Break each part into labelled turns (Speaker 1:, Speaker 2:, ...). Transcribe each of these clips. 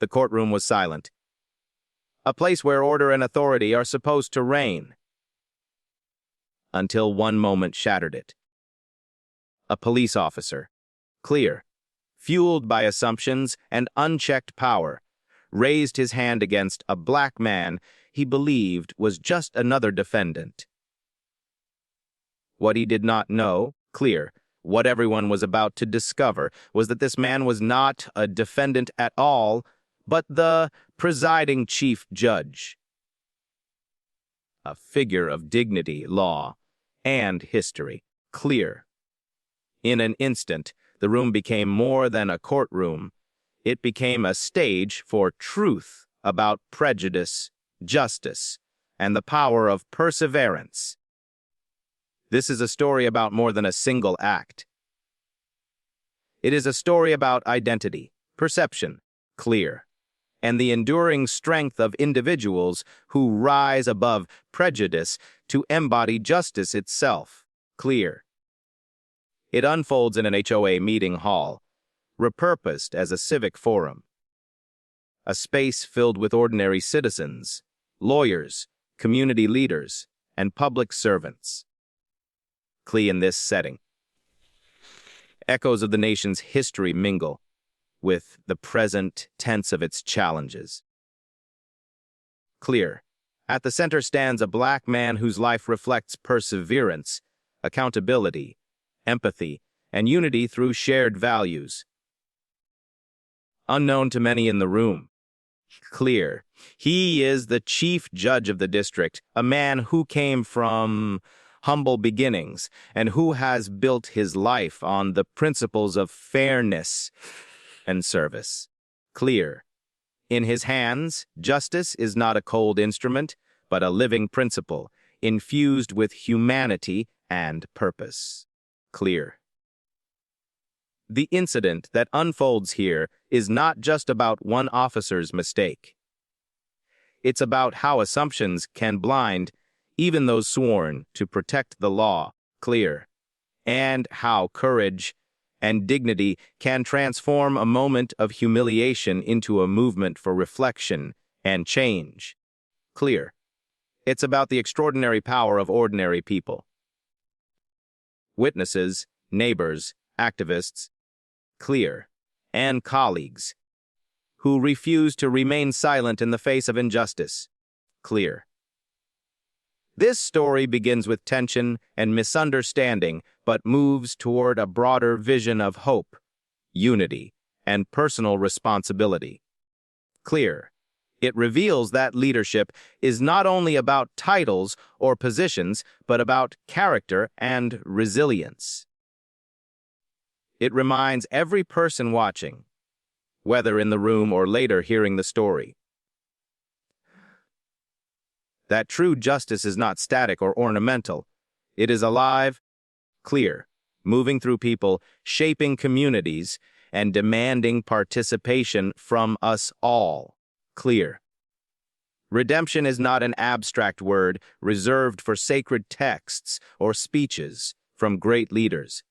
Speaker 1: The courtroom was silent. A place where order and authority are supposed to reign. Until one moment shattered it. A police officer, clear, fueled by assumptions and unchecked power, raised his hand against a black man he believed was just another defendant. What he did not know, clear, what everyone was about to discover, was that this man was not a defendant at all, but the presiding chief judge. A figure of dignity, law, and history, clear. In an instant, the room became more than a courtroom. It became a stage for truth about prejudice, justice, and the power of perseverance. This is a story about more than a single act. It is a story about identity, perception, clear, and the enduring strength of individuals who rise above prejudice to embody justice itself, clear. It unfolds in an HOA meeting hall, repurposed as a civic forum. A space filled with ordinary citizens, lawyers, community leaders, and public servants. In this setting, echoes of the nation's history mingle with the present tense of its challenges. Clear. At the center stands a black man whose life reflects perseverance, accountability, empathy, and unity through shared values. Unknown to many in the room, clear, he is the chief judge of the district, a man who came from humble beginnings and who has built his life on the principles of fairness and service. Clear. In his hands, justice is not a cold instrument, but a living principle, infused with humanity and purpose. Clear. The incident that unfolds here is not just about one officer's mistake. It's about how assumptions can blind even those sworn to protect the law, clear, and how courage and dignity can transform a moment of humiliation into a movement for reflection and change, clear. It's about the extraordinary power of ordinary people. Witnesses, neighbors, activists, clear, and colleagues who refuse to remain silent in the face of injustice, clear. This story begins with tension and misunderstanding, but moves toward a broader vision of hope, unity, and personal responsibility. Clear. It reveals that leadership is not only about titles or positions, but about character and resilience. It reminds every person watching, whether in the room or later hearing the story, that true justice is not static or ornamental. It is alive, clear, moving through people, shaping communities, and demanding participation from us all, clear. Redemption is not an abstract word reserved for sacred texts or speeches from great leaders.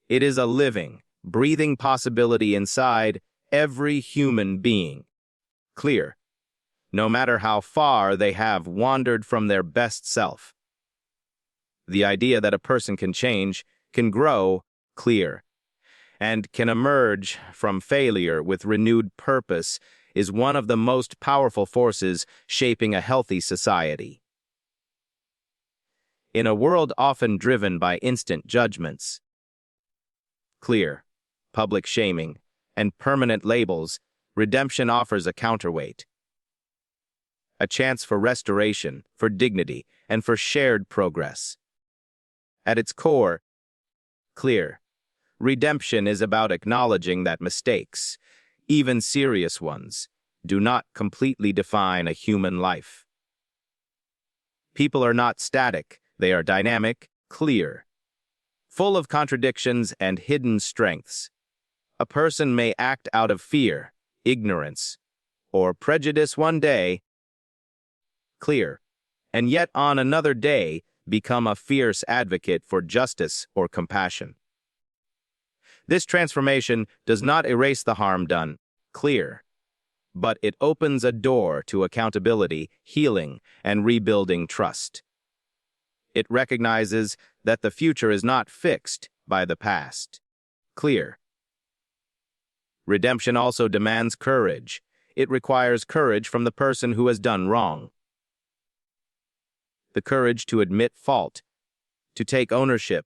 Speaker 1: It is a living, breathing possibility inside every human being, clear. No matter how far they have wandered from their best self. The idea that a person can change, can grow, clear, and can emerge from failure with renewed purpose is one of the most powerful forces shaping a healthy society. In a world often driven by instant judgments, clear, public shaming, and permanent labels, redemption offers a counterweight. A chance for restoration, for dignity, and for shared progress. At its core, clear, redemption is about acknowledging that mistakes, even serious ones, do not completely define a human life. People are not static, they are dynamic, clear, full of contradictions and hidden strengths. A person may act out of fear, ignorance, or prejudice one day, clear, and yet on another day become a fierce advocate for justice or compassion. This transformation does not erase the harm done, clear, but it opens a door to accountability, healing, and rebuilding trust. It recognizes that the future is not fixed by the past. Clear. Redemption also demands courage. It requires courage from the person who has done wrong. The courage to admit fault, to take ownership,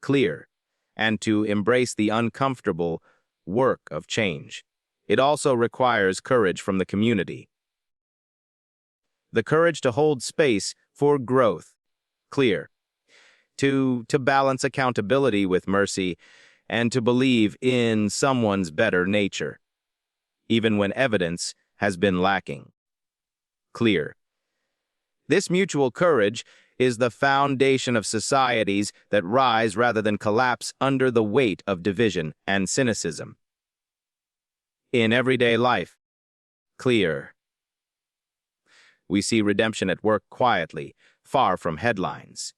Speaker 1: clear, and to embrace the uncomfortable work of change. It also requires courage from the community. The courage to hold space for growth, clear, to balance accountability with mercy, and to believe in someone's better nature, even when evidence has been lacking. Clear. This mutual courage is the foundation of societies that rise rather than collapse under the weight of division and cynicism. In everyday life, clear. We see redemption at work quietly, far from headlines.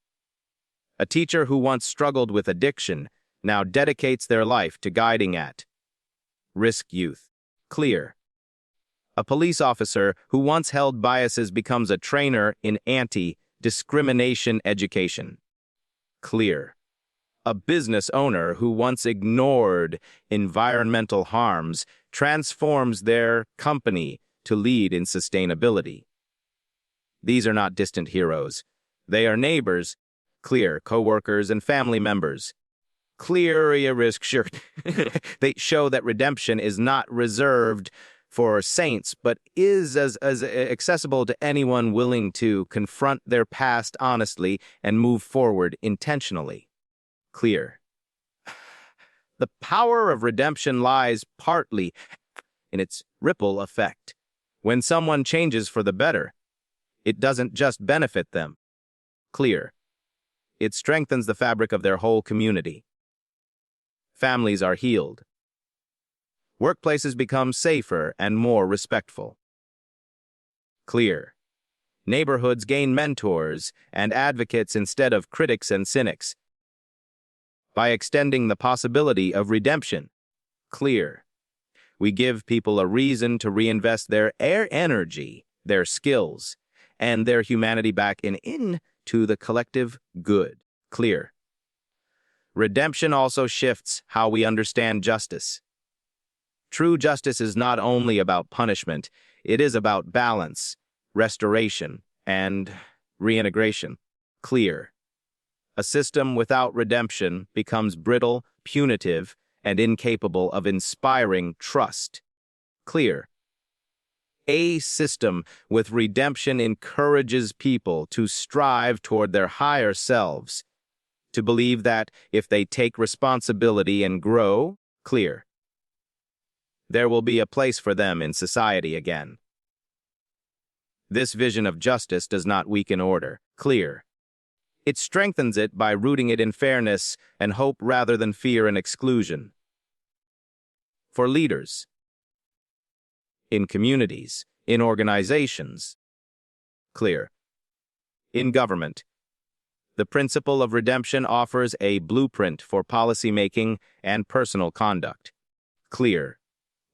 Speaker 1: A teacher who once struggled with addiction now dedicates their life to guiding at-risk youth. Clear. A police officer who once held biases becomes a trainer in anti-discrimination education. Clear. A business owner who once ignored environmental harms transforms their company to lead in sustainability. These are not distant heroes. They are neighbors, clear, co-workers, and family members. Clear risk shirt. They show that redemption is not reserved for saints, but is as accessible to anyone willing to confront their past honestly and move forward intentionally. Clear. The power of redemption lies partly in its ripple effect. When someone changes for the better, it doesn't just benefit them. Clear. It strengthens the fabric of their whole community. Families are healed. Workplaces become safer and more respectful. Clear. Neighborhoods gain mentors and advocates instead of critics and cynics. By extending the possibility of redemption, clear. We give people a reason to reinvest their energy, their skills, and their humanity back into the collective good. Clear. Redemption also shifts how we understand justice. True justice is not only about punishment, it is about balance, restoration, and reintegration. Clear. A system without redemption becomes brittle, punitive, and incapable of inspiring trust. Clear. A system with redemption encourages people to strive toward their higher selves, to believe that if they take responsibility and grow, clear, there will be a place for them in society again. This vision of justice does not weaken order, clear. It strengthens it by rooting it in fairness and hope rather than fear and exclusion. For leaders, in communities, in organizations, clear. In government, the principle of redemption offers a blueprint for policymaking and personal conduct. Clear.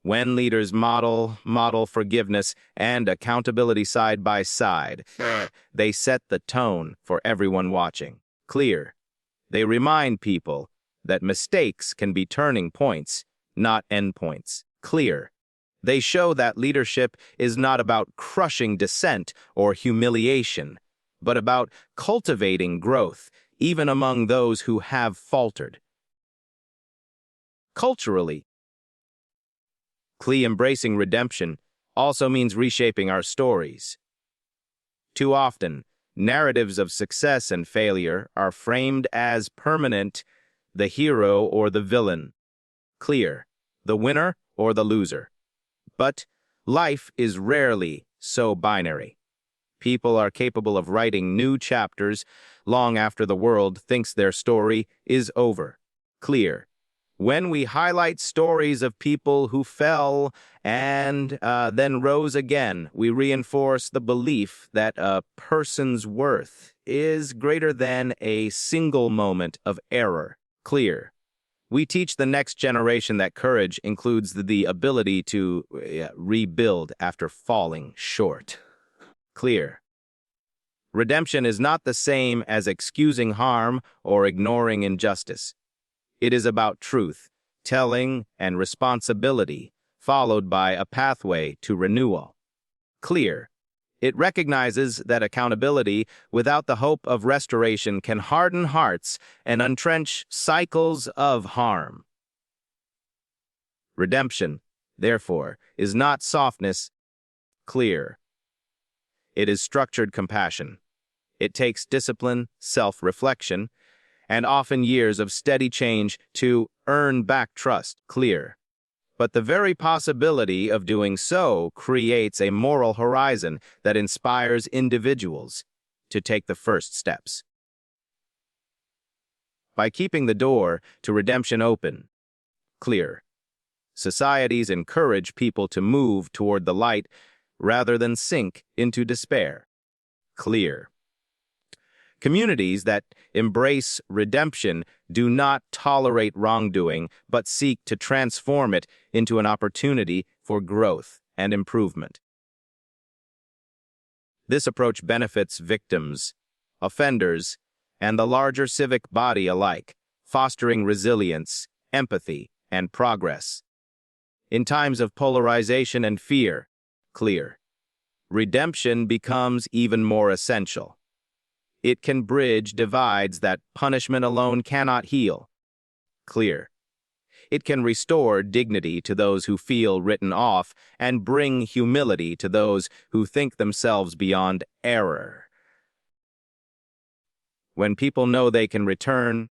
Speaker 1: When leaders model forgiveness and accountability side by side, they set the tone for everyone watching. Clear. They remind people that mistakes can be turning points, not endpoints. Clear. They show that leadership is not about crushing dissent or humiliation, but about cultivating growth, even among those who have faltered. Culturally, embracing redemption also means reshaping our stories. Too often, narratives of success and failure are framed as permanent, the hero or the villain, clear, the winner or the loser. But life is rarely so binary. People are capable of writing new chapters long after the world thinks their story is over. Clear. When we highlight stories of people who fell and then rose again, we reinforce the belief that a person's worth is greater than a single moment of error. Clear. We teach the next generation that courage includes the ability to rebuild after falling short. Clear. Redemption is not the same as excusing harm or ignoring injustice. It is about truth, telling, and responsibility, followed by a pathway to renewal. Clear. It recognizes that accountability without the hope of restoration can harden hearts and entrench cycles of harm. Redemption, therefore, is not softness. Clear. It is structured compassion. It takes discipline, self-reflection, and often years of steady change to earn back trust. Clear. But the very possibility of doing so creates a moral horizon that inspires individuals to take the first steps. By keeping the door to redemption open, clear, societies encourage people to move toward the light rather than sink into despair. Clear. Communities that embrace redemption do not tolerate wrongdoing, but seek to transform it into an opportunity for growth and improvement. This approach benefits victims, offenders, and the larger civic body alike, fostering resilience, empathy, and progress. In times of polarization and fear, clear, redemption becomes even more essential. It can bridge divides that punishment alone cannot heal. Clear. It can restore dignity to those who feel written off and bring humility to those who think themselves beyond error. When people know they can return,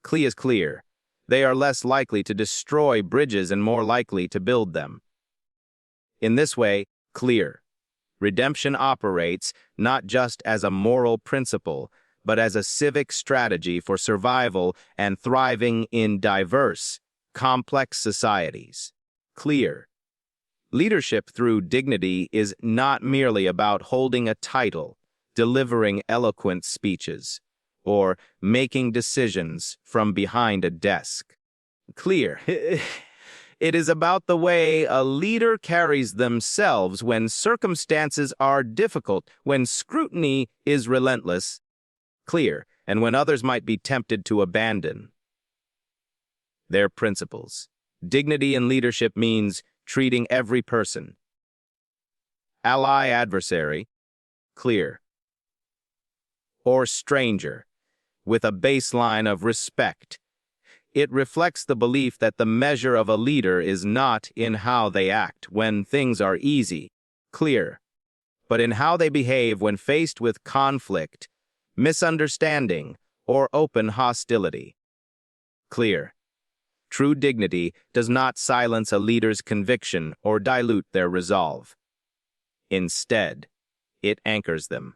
Speaker 1: clear, they are less likely to destroy bridges and more likely to build them. In this way, clear, redemption operates not just as a moral principle, but as a civic strategy for survival and thriving in diverse, complex societies. Clear. Leadership through dignity is not merely about holding a title, delivering eloquent speeches, or making decisions from behind a desk. Clear. It is about the way a leader carries themselves when circumstances are difficult, when scrutiny is relentless, clear, and when others might be tempted to abandon their principles. Dignity in leadership means treating every person, ally, adversary, clear, or stranger, with a baseline of respect. It reflects the belief that the measure of a leader is not in how they act when things are easy, clear, but in how they behave when faced with conflict, misunderstanding, or open hostility. Clear. True dignity does not silence a leader's conviction or dilute their resolve. Instead, it anchors them.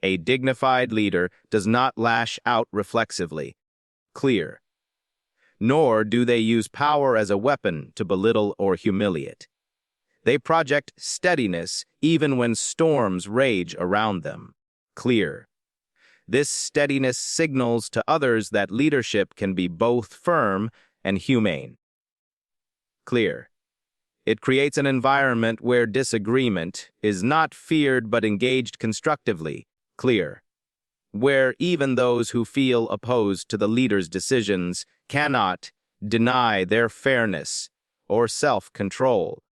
Speaker 1: A dignified leader does not lash out reflexively, clear, nor do they use power as a weapon to belittle or humiliate. They project steadiness even when storms rage around them. Clear. This steadiness signals to others that leadership can be both firm and humane. Clear. It creates an environment where disagreement is not feared but engaged constructively. Clear. Where even those who feel opposed to the leader's decisions cannot deny their fairness or self-control.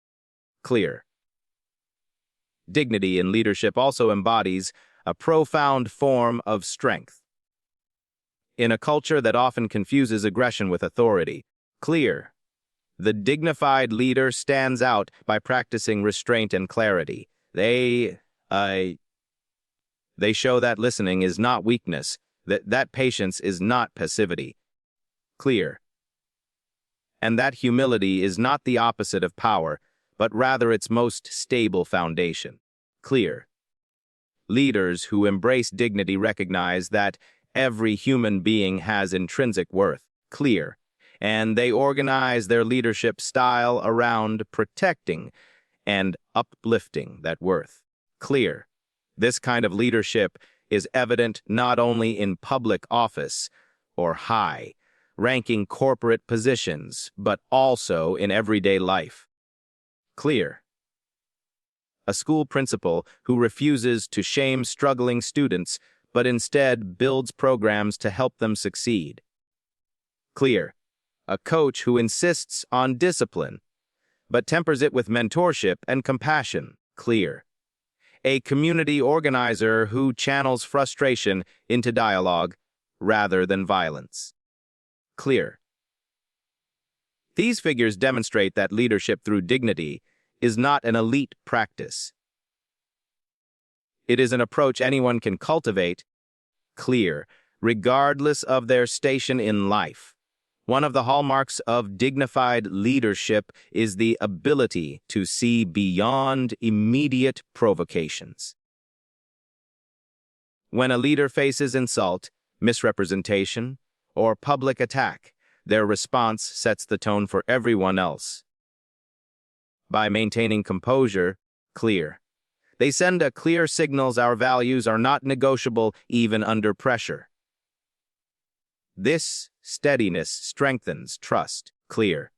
Speaker 1: Clear. Dignity in leadership also embodies a profound form of strength. In a culture that often confuses aggression with authority, clear, the dignified leader stands out by practicing restraint and clarity. They show that listening is not weakness, that patience is not passivity. Clear. And that humility is not the opposite of power, but rather its most stable foundation. Clear. Leaders who embrace dignity recognize that every human being has intrinsic worth. Clear. And they organize their leadership style around protecting and uplifting that worth. Clear. This kind of leadership is evident not only in public office or high ranking corporate positions, but also in everyday life. Clear. A school principal who refuses to shame struggling students, but instead builds programs to help them succeed. Clear. A coach who insists on discipline, but tempers it with mentorship and compassion. Clear. A community organizer who channels frustration into dialogue rather than violence. Clear. These figures demonstrate that leadership through dignity is not an elite practice. It is an approach anyone can cultivate. Clear, regardless of their station in life. One of the hallmarks of dignified leadership is the ability to see beyond immediate provocations. When a leader faces insult, misrepresentation, or public attack, their response sets the tone for everyone else. By maintaining composure, clear, they send a clear signals our values are not negotiable even under pressure. This steadiness strengthens trust. Clear.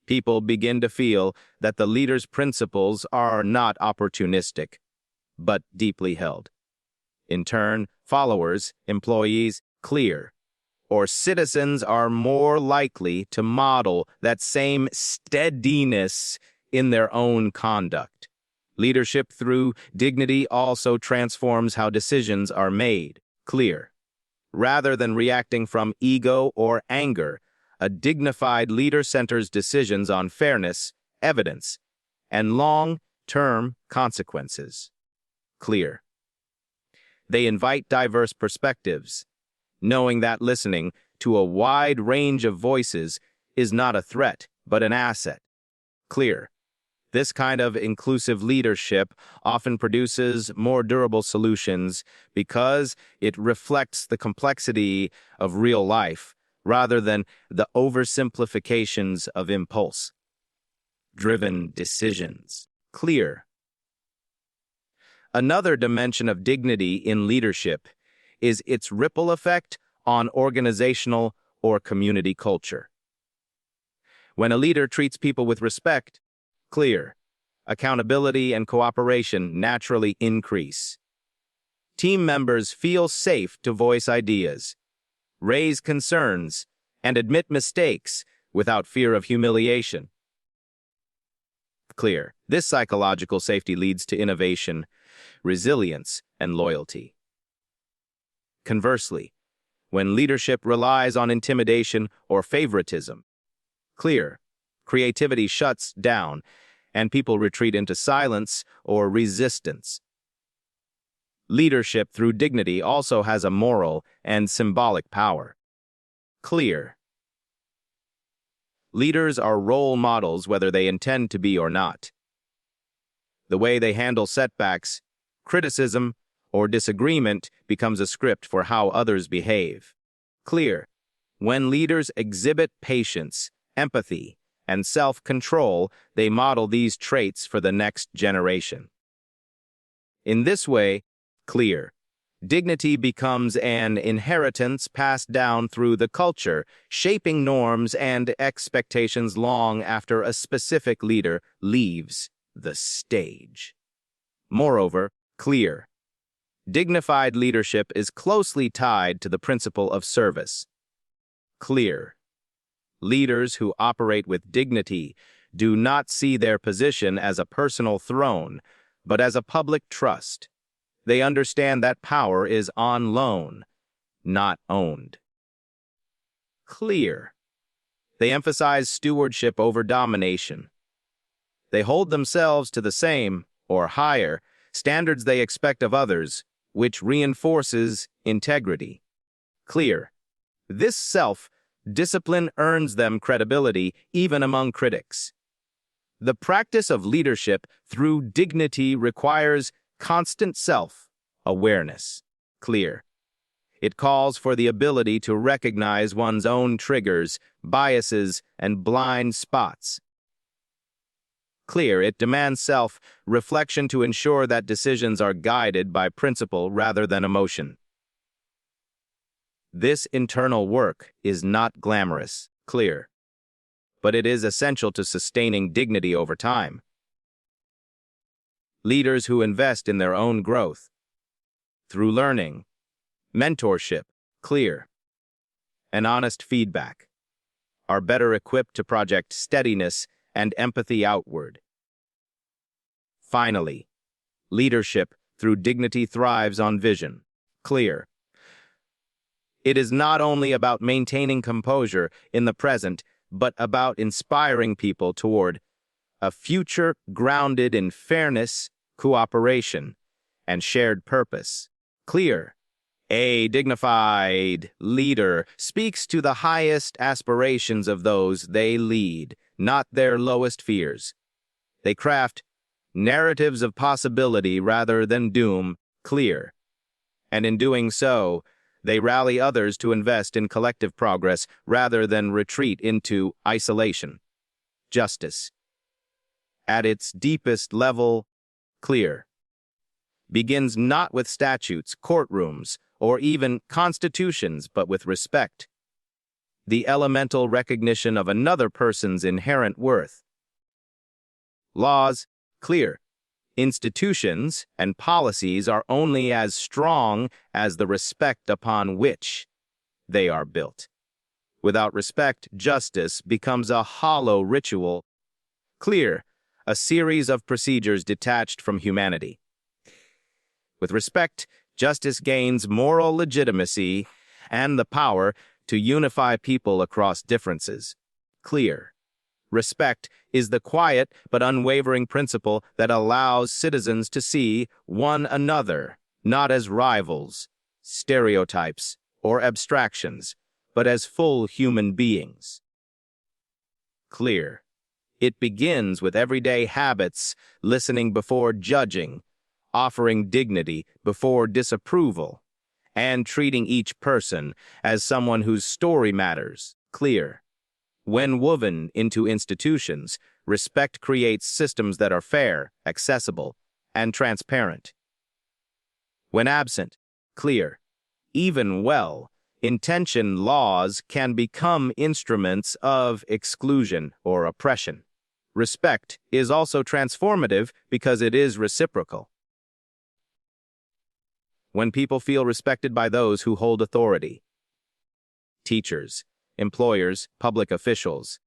Speaker 1: People begin to feel that the leader's principles are not opportunistic, but deeply held. In turn, followers, employees, clear, or citizens are more likely to model that same steadiness in their own conduct. Leadership through dignity also transforms how decisions are made. Clear. Rather than reacting from ego or anger, a dignified leader centers decisions on fairness, evidence, and long-term consequences. Clear. They invite diverse perspectives, knowing that listening to a wide range of voices is not a threat, but an asset. Clear. This kind of inclusive leadership often produces more durable solutions because it reflects the complexity of real life rather than the oversimplifications of impulse-driven decisions. Clear. Another dimension of dignity in leadership is its ripple effect on organizational or community culture. When a leader treats people with respect, clear, accountability and cooperation naturally increase. Team members feel safe to voice ideas, raise concerns, and admit mistakes without fear of humiliation. Clear. This psychological safety leads to innovation, resilience, and loyalty. Conversely, when leadership relies on intimidation or favoritism, clear, creativity shuts down, and people retreat into silence or resistance. Leadership through dignity also has a moral and symbolic power. Clear. Leaders are role models whether they intend to be or not. The way they handle setbacks, criticism, or disagreement becomes a script for how others behave. Clear. When leaders exhibit patience, empathy, and self-control, they model these traits for the next generation. In this way, clear, dignity becomes an inheritance passed down through the culture, shaping norms and expectations long after a specific leader leaves the stage. Moreover, clear, dignified leadership is closely tied to the principle of service. Clear. Leaders who operate with dignity do not see their position as a personal throne, but as a public trust. They understand that power is on loan, not owned. Clear. They emphasize stewardship over domination. They hold themselves to the same, or higher, standards they expect of others, which reinforces integrity. Clear. This self-discipline earns them credibility even among critics. The practice of leadership through dignity requires constant self-awareness. Clear. It calls for the ability to recognize one's own triggers, biases, and blind spots. Clear. It demands self-reflection to ensure that decisions are guided by principle rather than emotion. This internal work is not glamorous, clear, but it is essential to sustaining dignity over time. Leaders who invest in their own growth through learning, mentorship, clear, and honest feedback are better equipped to project steadiness and empathy outward. Finally, leadership through dignity thrives on vision, clear. It is not only about maintaining composure in the present, but about inspiring people toward a future grounded in fairness, cooperation, and shared purpose. Clear. A dignified leader speaks to the highest aspirations of those they lead, not their lowest fears. They craft narratives of possibility rather than doom, clear. And in doing so, they rally others to invest in collective progress rather than retreat into isolation. Justice, at its deepest level, clear, begins not with statutes, courtrooms, or even constitutions, but with respect. The elemental recognition of another person's inherent worth. Laws, clear. Institutions and policies are only as strong as the respect upon which they are built. Without respect, justice becomes a hollow ritual. Clear, a series of procedures detached from humanity. With respect, justice gains moral legitimacy and the power to unify people across differences. Clear. Respect is the quiet but unwavering principle that allows citizens to see one another, not as rivals, stereotypes, or abstractions, but as full human beings. Clear. It begins with everyday habits, listening before judging, offering dignity before disapproval, and treating each person as someone whose story matters. Clear. When woven into institutions, respect creates systems that are fair, accessible, and transparent. When absent, clear, even well-intentioned laws can become instruments of exclusion or oppression. Respect is also transformative because it is reciprocal. When people feel respected by those who hold authority, teachers, employers, public officials,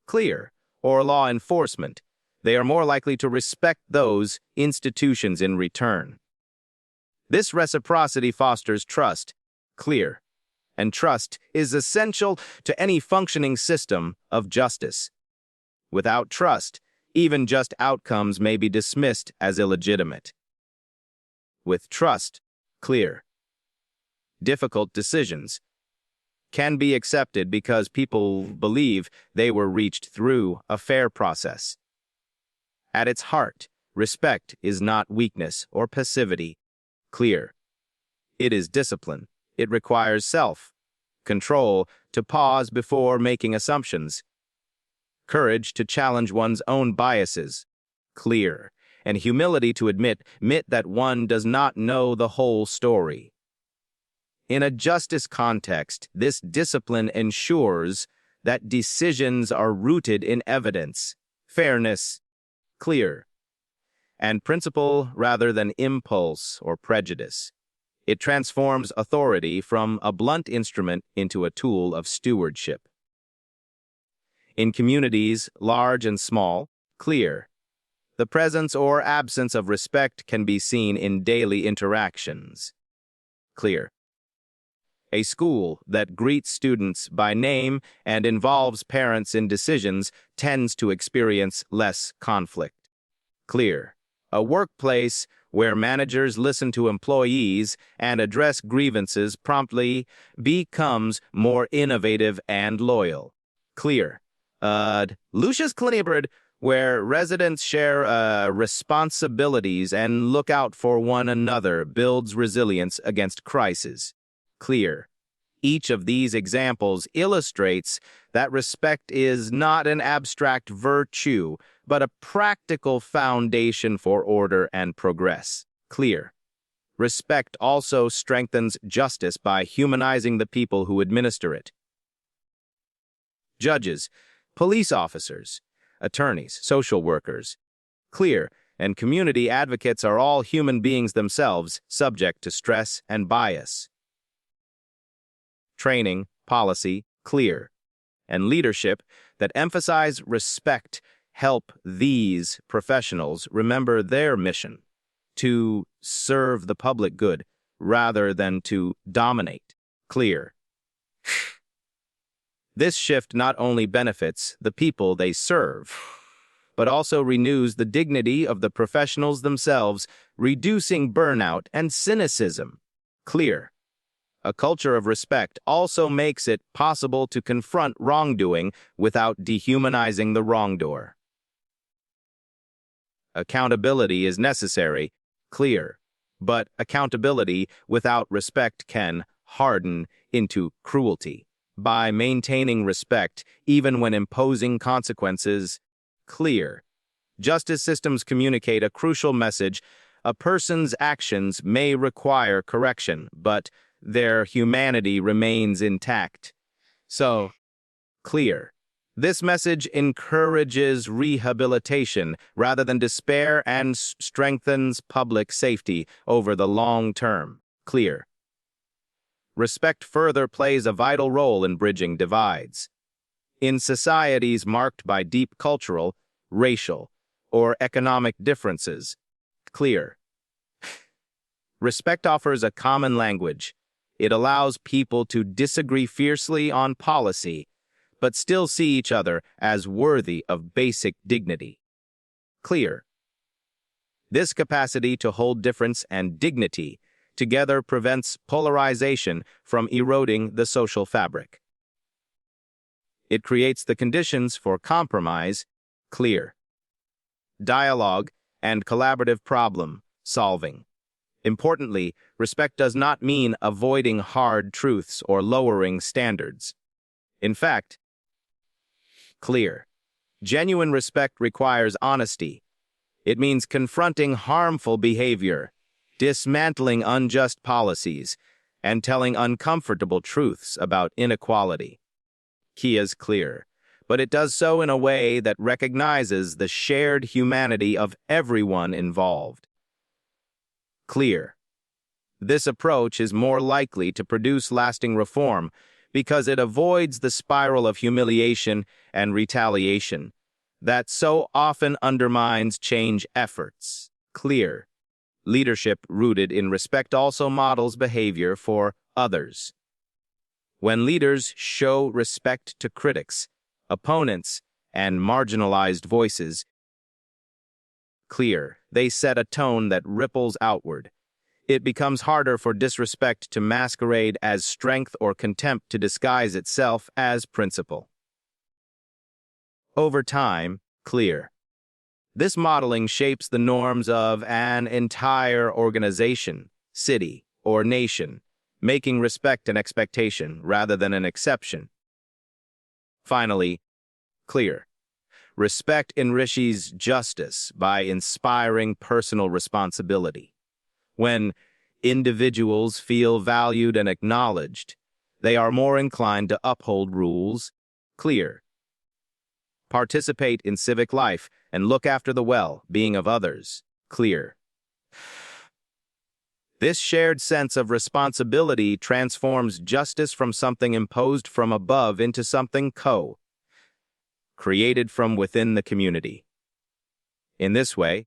Speaker 1: clear, or law enforcement, they are more likely to respect those institutions in return. This reciprocity fosters trust, clear, and trust is essential to any functioning system of justice. Without trust, even just outcomes may be dismissed as illegitimate. With trust, clear, difficult decisions can be accepted because people believe they were reached through a fair process. At its heart, respect is not weakness or passivity. Clear. It is discipline. It requires self-control to pause before making assumptions, courage to challenge one's own biases. Clear. And humility to admit that one does not know the whole story. In a justice context, this discipline ensures that decisions are rooted in evidence, fairness, clear, and principle rather than impulse or prejudice. It transforms authority from a blunt instrument into a tool of stewardship. In communities, large and small, clear, the presence or absence of respect can be seen in daily interactions. Clear. A school that greets students by name and involves parents in decisions tends to experience less conflict. Clear. A workplace where managers listen to employees and address grievances promptly becomes more innovative and loyal. Clear. Lucius Clinibrad, where residents share responsibilities and look out for one another, builds resilience against crises. Clear. Each of these examples illustrates that respect is not an abstract virtue, but a practical foundation for order and progress. Clear. Respect also strengthens justice by humanizing the people who administer it. Judges, police officers, attorneys, social workers, clear, and community advocates are all human beings themselves, subject to stress and bias. Training, policy, clear, and leadership that emphasize respect help these professionals remember their mission: to serve the public good rather than to dominate. Clear. This shift not only benefits the people they serve, but also renews the dignity of the professionals themselves, reducing burnout and cynicism. Clear. A culture of respect also makes it possible to confront wrongdoing without dehumanizing the wrongdoer. Accountability is necessary, clear, but accountability without respect can harden into cruelty. By maintaining respect, even when imposing consequences, clear. Justice systems communicate a crucial message: a person's actions may require correction, but their humanity remains intact. So, clear. This message encourages rehabilitation rather than despair and strengthens public safety over the long term. Clear. Respect further plays a vital role in bridging divides. In societies marked by deep cultural, racial, or economic differences, clear. Respect offers a common language. It allows people to disagree fiercely on policy, but still see each other as worthy of basic dignity. Clear. This capacity to hold difference and dignity together prevents polarization from eroding the social fabric. It creates the conditions for compromise, clear, dialogue, and collaborative problem solving. Importantly, respect does not mean avoiding hard truths or lowering standards. In fact, clear, genuine respect requires honesty. It means confronting harmful behavior, dismantling unjust policies, and telling uncomfortable truths about inequality. Key is clear, but it does so in a way that recognizes the shared humanity of everyone involved. Clear. This approach is more likely to produce lasting reform because it avoids the spiral of humiliation and retaliation that so often undermines change efforts. Clear. Leadership rooted in respect also models behavior for others. When leaders show respect to critics, opponents, and marginalized voices, clear, they set a tone that ripples outward. It becomes harder for disrespect to masquerade as strength or contempt to disguise itself as principle. Over time, clear. This modeling shapes the norms of an entire organization, city, or nation, making respect an expectation rather than an exception. Finally, clear. Respect enriches justice by inspiring personal responsibility. When individuals feel valued and acknowledged, they are more inclined to uphold rules, clear, participate in civic life, and look after the well-being of others, clear. This shared sense of responsibility transforms justice from something imposed from above into something created from within the community. In this way,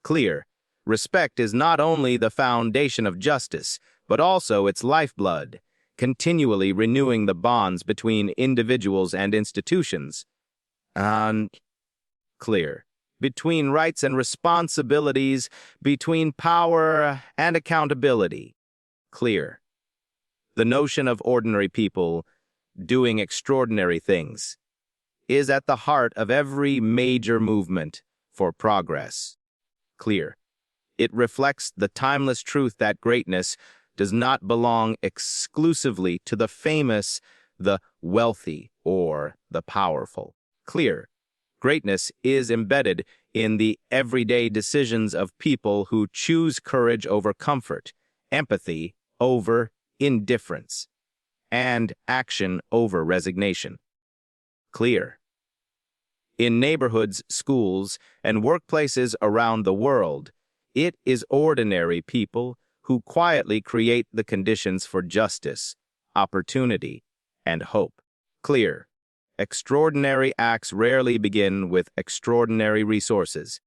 Speaker 1: clear, respect is not only the foundation of justice, but also its lifeblood, continually renewing the bonds between individuals and institutions. Clear. Between rights and responsibilities, between power and accountability. Clear. The notion of ordinary people doing extraordinary things is at the heart of every major movement for progress. Clear. It reflects the timeless truth that greatness does not belong exclusively to the famous, the wealthy, or the powerful. Clear. Greatness is embedded in the everyday decisions of people who choose courage over comfort, empathy over indifference, and action over resignation. Clear. In neighborhoods, schools, and workplaces around the world, it is ordinary people who quietly create the conditions for justice, opportunity, and hope. Clear. Extraordinary acts rarely begin with extraordinary resources.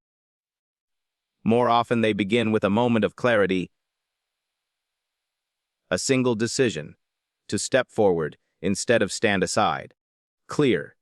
Speaker 1: More often they begin with a moment of clarity, a single decision, to step forward instead of stand aside. Clear.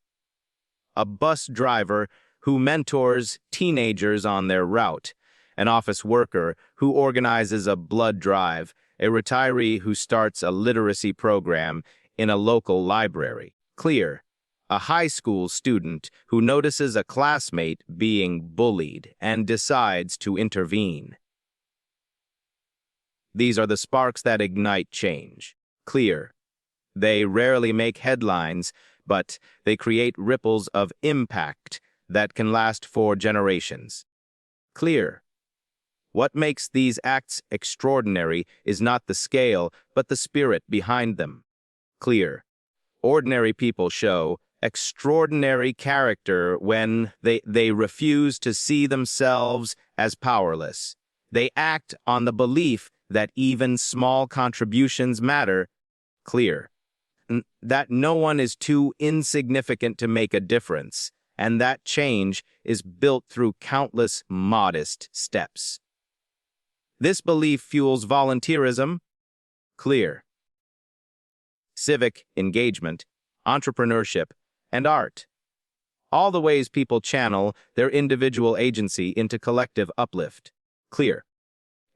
Speaker 1: A bus driver who mentors teenagers on their route, an office worker who organizes a blood drive, a retiree who starts a literacy program in a local library. Clear. A high school student who notices a classmate being bullied and decides to intervene. These are the sparks that ignite change. Clear. They rarely make headlines, but they create ripples of impact that can last for generations. Clear. What makes these acts extraordinary is not the scale, but the spirit behind them. Clear. Ordinary people show extraordinary character when they refuse to see themselves as powerless. They act on the belief that even small contributions matter. Clear. That no one is too insignificant to make a difference, and that change is built through countless modest steps. This belief fuels volunteerism. Clear. Civic engagement, entrepreneurship, and art. All the ways people channel their individual agency into collective uplift. Clear.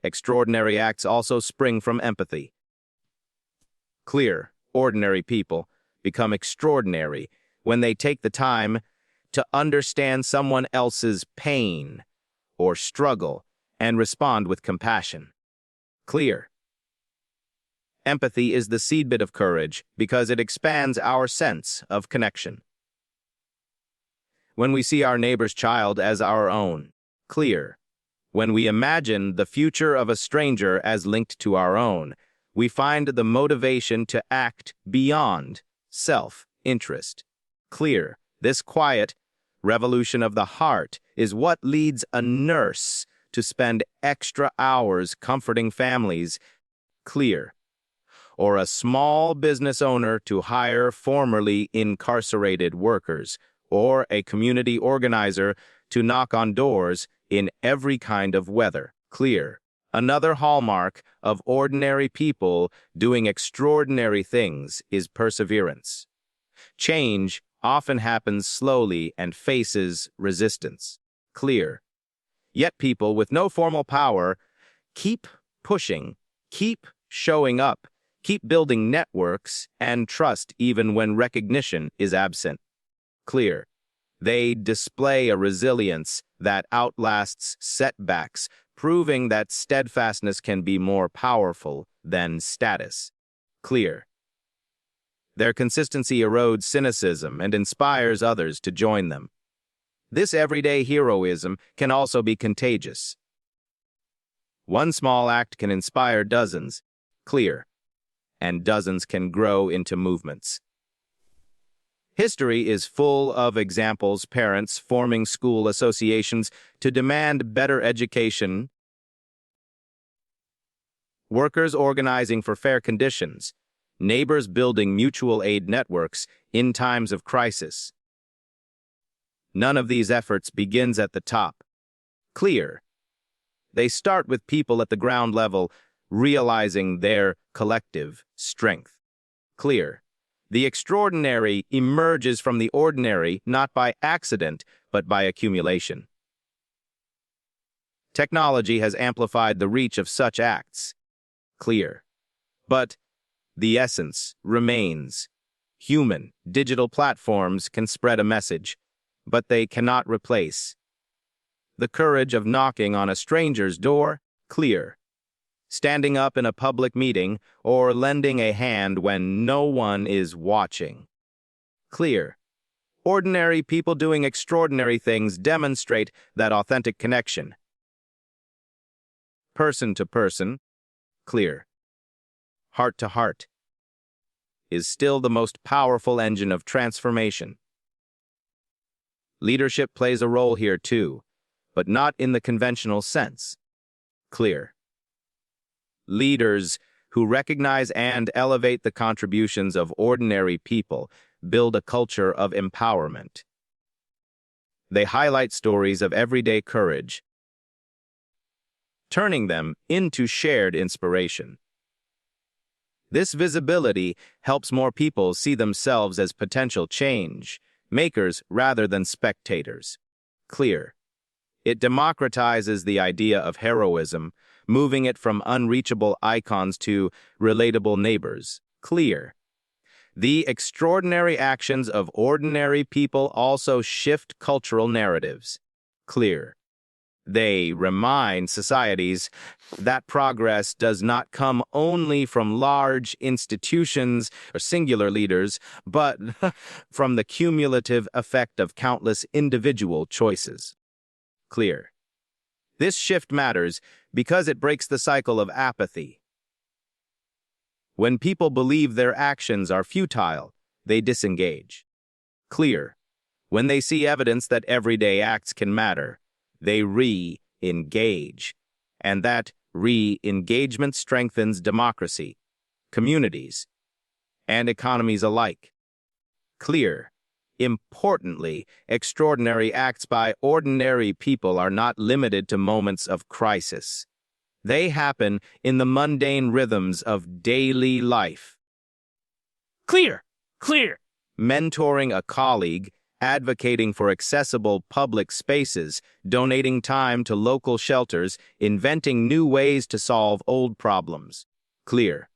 Speaker 1: Extraordinary acts also spring from empathy. Clear. Ordinary people become extraordinary when they take the time to understand someone else's pain or struggle and respond with compassion. Clear. Empathy is the seedbed of courage because it expands our sense of connection. When we see our neighbor's child as our own. Clear. When we imagine the future of a stranger as linked to our own, we find the motivation to act beyond self-interest. Clear. This quiet revolution of the heart is what leads a nurse to spend extra hours comforting families. Clear. Or a small business owner to hire formerly incarcerated workers, or a community organizer to knock on doors in every kind of weather. Clear. Another hallmark of ordinary people doing extraordinary things is perseverance. Change often happens slowly and faces resistance. Clear. Yet people with no formal power keep pushing, keep showing up, keep building networks and trust even when recognition is absent. Clear. They display a resilience that outlasts setbacks, proving that steadfastness can be more powerful than status. Clear. Their consistency erodes cynicism and inspires others to join them. This everyday heroism can also be contagious. One small act can inspire dozens. Clear. And dozens can grow into movements. History is full of examples: parents forming school associations to demand better education, workers organizing for fair conditions, neighbors building mutual aid networks in times of crisis. None of these efforts begins at the top. Clear. They start with people at the ground level realizing their collective strength. Clear. The extraordinary emerges from the ordinary not by accident, but by accumulation. Technology has amplified the reach of such acts. Clear. But the essence remains. Human, digital platforms can spread a message, but they cannot replace the courage of knocking on a stranger's door. Clear. Standing up in a public meeting, or lending a hand when no one is watching. Clear. Ordinary people doing extraordinary things demonstrate that authentic connection. Person to person, clear. Heart to heart, is still the most powerful engine of transformation. Leadership plays a role here too, but not in the conventional sense. Clear. Leaders who recognize and elevate the contributions of ordinary people build a culture of empowerment. They highlight stories of everyday courage, turning them into shared inspiration. This visibility helps more people see themselves as potential change makers rather than spectators. Clear. It democratizes the idea of heroism, moving it from unreachable icons to relatable neighbors. Clear. The extraordinary actions of ordinary people also shift cultural narratives. Clear. They remind societies that progress does not come only from large institutions or singular leaders, but from the cumulative effect of countless individual choices. Clear. This shift matters because it breaks the cycle of apathy. When people believe their actions are futile, they disengage. Clear. When they see evidence that everyday acts can matter, they re-engage, and that re-engagement strengthens democracy, communities, and economies alike. Clear. Importantly, extraordinary acts by ordinary people are not limited to moments of crisis. They happen in the mundane rhythms of daily life.
Speaker 2: Clear. Clear.
Speaker 1: Mentoring a colleague, advocating for accessible public spaces, donating time to local shelters, inventing new ways to solve old problems. Clear.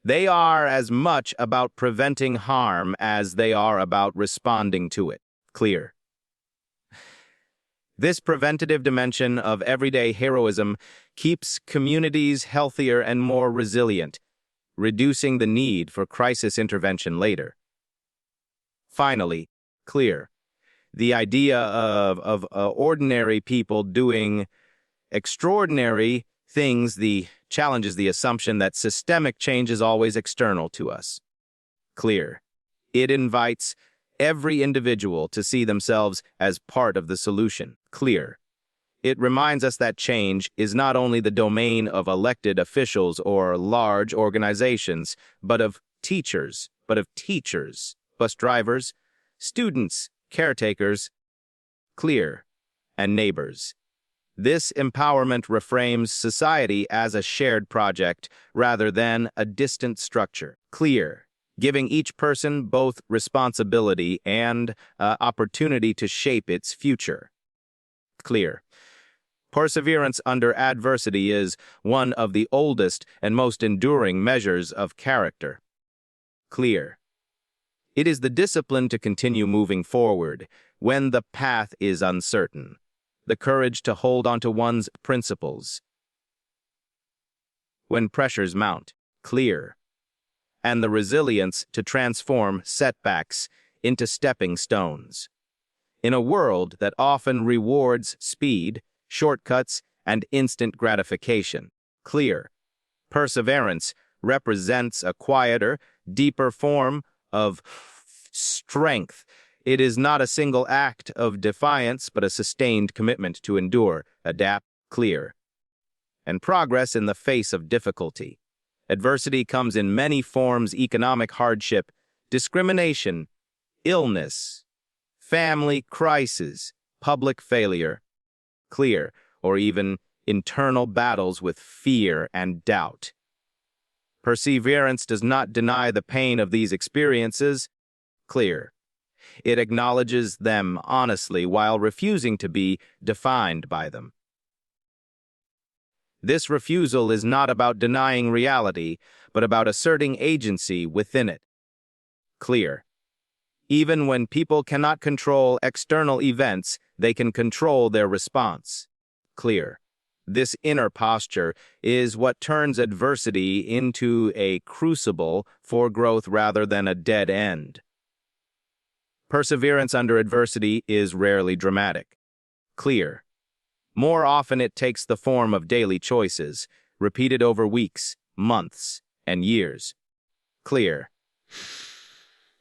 Speaker 1: They are as much about preventing harm as they are about responding to it. Clear. This preventative dimension of everyday heroism keeps communities healthier and more resilient, reducing the need for crisis intervention later. Finally, clear. The idea of ordinary people doing extraordinary things challenges the assumption that systemic change is always external to us. Clear. It invites every individual to see themselves as part of the solution. Clear. It reminds us that change is not only the domain of elected officials or large organizations, but of teachers, bus drivers, students, caretakers, clear, and neighbors. This empowerment reframes society as a shared project rather than a distant structure. Clear, giving each person both responsibility and opportunity to shape its future. Clear. Perseverance under adversity is one of the oldest and most enduring measures of character. Clear. It is the discipline to continue moving forward when the path is uncertain, the courage to hold onto one's principles when pressures mount. Clear. And the resilience to transform setbacks into stepping stones. In a world that often rewards speed, shortcuts, and instant gratification. Clear. Perseverance represents a quieter, deeper form of strength. It is not a single act of defiance, but a sustained commitment to endure, adapt, clear, and progress in the face of difficulty. Adversity comes in many forms: economic hardship, discrimination, illness, family crisis, public failure, clear, or even internal battles with fear and doubt. Perseverance does not deny the pain of these experiences. Clear. It acknowledges them honestly while refusing to be defined by them. This refusal is not about denying reality, but about asserting agency within it. Clear. Even when people cannot control external events, they can control their response. Clear. This inner posture is what turns adversity into a crucible for growth rather than a dead end. Perseverance under adversity is rarely dramatic. Clear. More often it takes the form of daily choices, repeated over weeks, months, and years. Clear.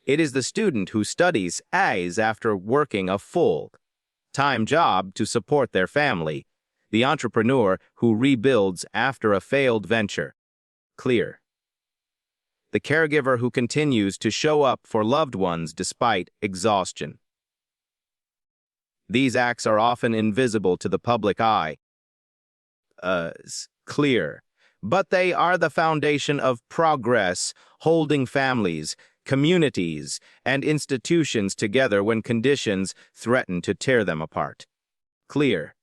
Speaker 1: It is the student who studies as after working a full-time job to support their family, the entrepreneur who rebuilds after a failed venture. Clear. The caregiver who continues to show up for loved ones despite exhaustion. These acts are often invisible to the public eye. Clear. But they are the foundation of progress, holding families, communities, and institutions together when conditions threaten to tear them apart. Clear.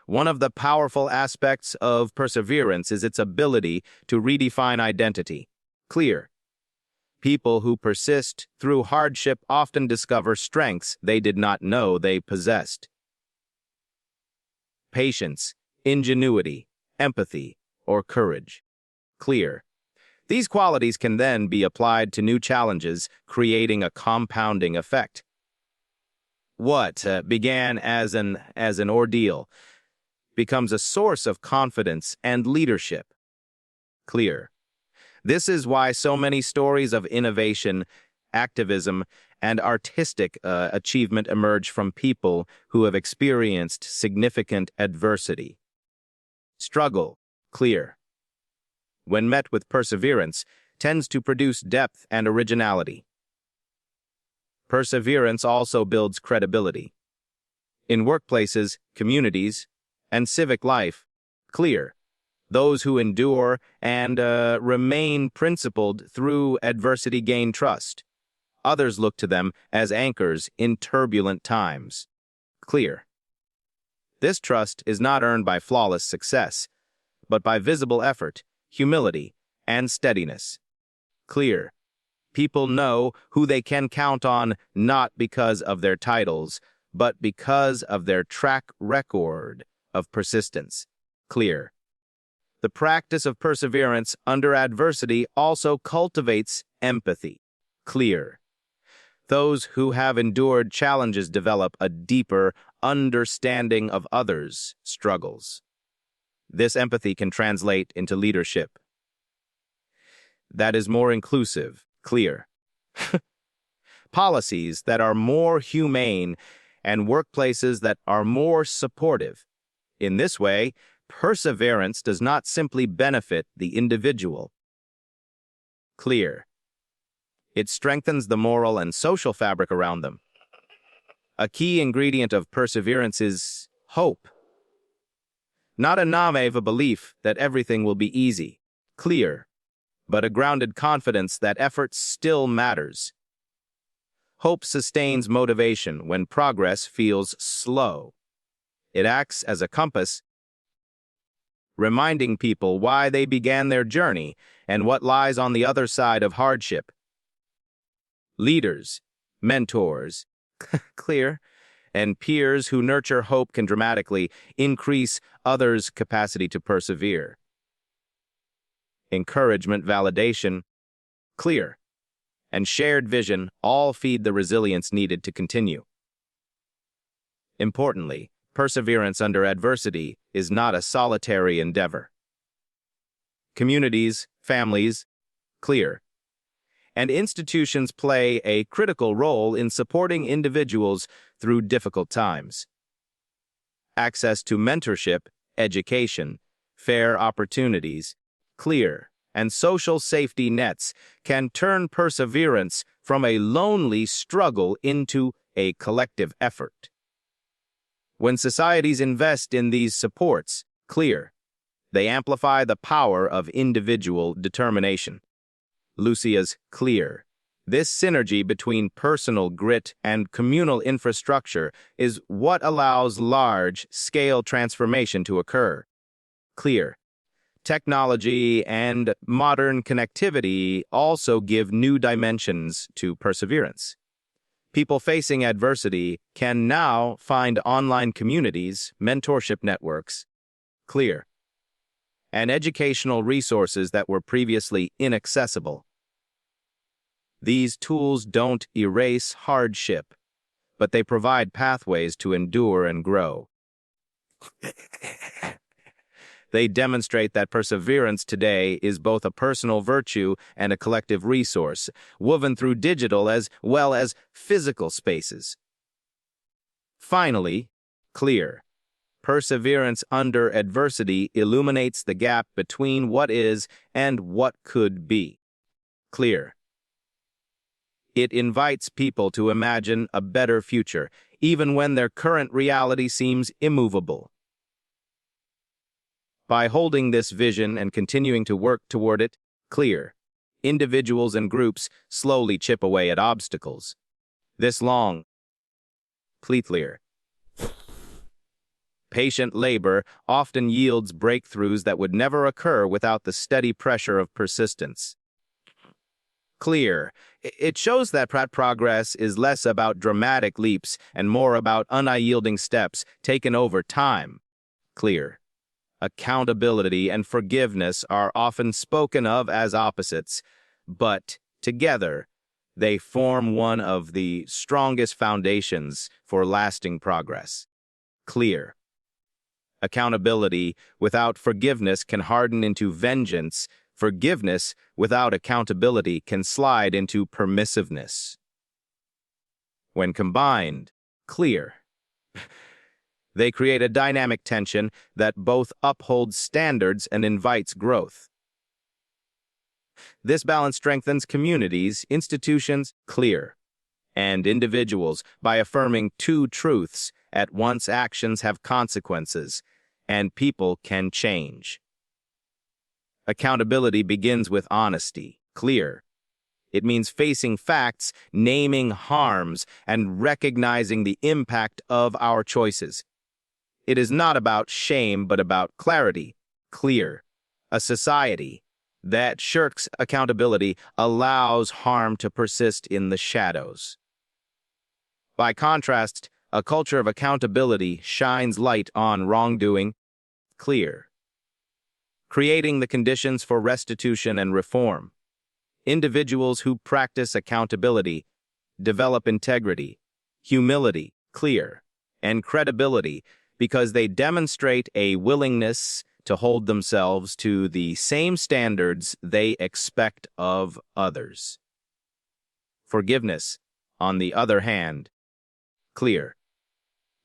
Speaker 1: One of the powerful aspects of perseverance is its ability to redefine identity. Clear. People who persist through hardship often discover strengths they did not know they possessed. Patience, ingenuity, empathy, or courage. Clear. These qualities can then be applied to new challenges, creating a compounding effect. What began as an ordeal becomes a source of confidence and leadership. Clear. This is why so many stories of innovation, activism, and artistic achievement emerge from people who have experienced significant adversity. Struggle. Clear. When met with perseverance, tends to produce depth and originality. Perseverance also builds credibility. In workplaces, communities, and civic life, clear. Those who endure and remain principled through adversity gain trust. Others look to them as anchors in turbulent times. Clear. This trust is not earned by flawless success, but by visible effort, humility, and steadiness. Clear. People know who they can count on not because of their titles, but because of their track record of persistence. Clear. The practice of perseverance under adversity also cultivates empathy. Clear. Those who have endured challenges develop a deeper understanding of others' struggles. This empathy can translate into leadership that is more inclusive. Clear. Policies that are more humane and workplaces that are more supportive. In this way, perseverance does not simply benefit the individual. Clear. It strengthens the moral and social fabric around them. A key ingredient of perseverance is hope. Not a naive belief that everything will be easy, clear, but a grounded confidence that effort still matters. Hope sustains motivation when progress feels slow. It acts as a compass, reminding people why they began their journey and what lies on the other side of hardship. Leaders, mentors, clear, and peers who nurture hope can dramatically increase others' capacity to persevere. Encouragement, validation, clear, and shared vision all feed the resilience needed to continue. Importantly, perseverance under adversity is not a solitary endeavor. Communities, families, clear, and institutions play a critical role in supporting individuals through difficult times. Access to mentorship, education, fair opportunities, clear, and social safety nets can turn perseverance from a lonely struggle into a collective effort. When societies invest in these supports, clear, they amplify the power of individual determination. Lucia's clear. This synergy between personal grit and communal infrastructure is what allows large-scale transformation to occur. Clear. Technology and modern connectivity also give new dimensions to perseverance. People facing adversity can now find online communities, mentorship networks, clear, and educational resources that were previously inaccessible. These tools don't erase hardship, but they provide pathways to endure and grow. They demonstrate that perseverance today is both a personal virtue and a collective resource, woven through digital as well as physical spaces. Finally, clear. Perseverance under adversity illuminates the gap between what is and what could be. Clear. It invites people to imagine a better future, even when their current reality seems immovable. By holding this vision and continuing to work toward it, clear, individuals and groups slowly chip away at obstacles. This long, clear, patient labor often yields breakthroughs that would never occur without the steady pressure of persistence. Clear. It shows that progress is less about dramatic leaps and more about unyielding steps taken over time. Clear. Accountability and forgiveness are often spoken of as opposites, but together they form one of the strongest foundations for lasting progress. Clear. Accountability without forgiveness can harden into vengeance. Forgiveness without accountability can slide into permissiveness. When combined, clear. They create a dynamic tension that both upholds standards and invites growth. This balance strengthens communities, institutions, clear, and individuals by affirming two truths: at once actions have consequences, and people can change. Accountability begins with honesty, clear. It means facing facts, naming harms, and recognizing the impact of our choices. It is not about shame, but about clarity, clear. A society that shirks accountability allows harm to persist in the shadows. By contrast, a culture of accountability shines light on wrongdoing, clear, creating the conditions for restitution and reform. Individuals who practice accountability develop integrity, humility, clear, and credibility because they demonstrate a willingness to hold themselves to the same standards they expect of others. Forgiveness, on the other hand, clear,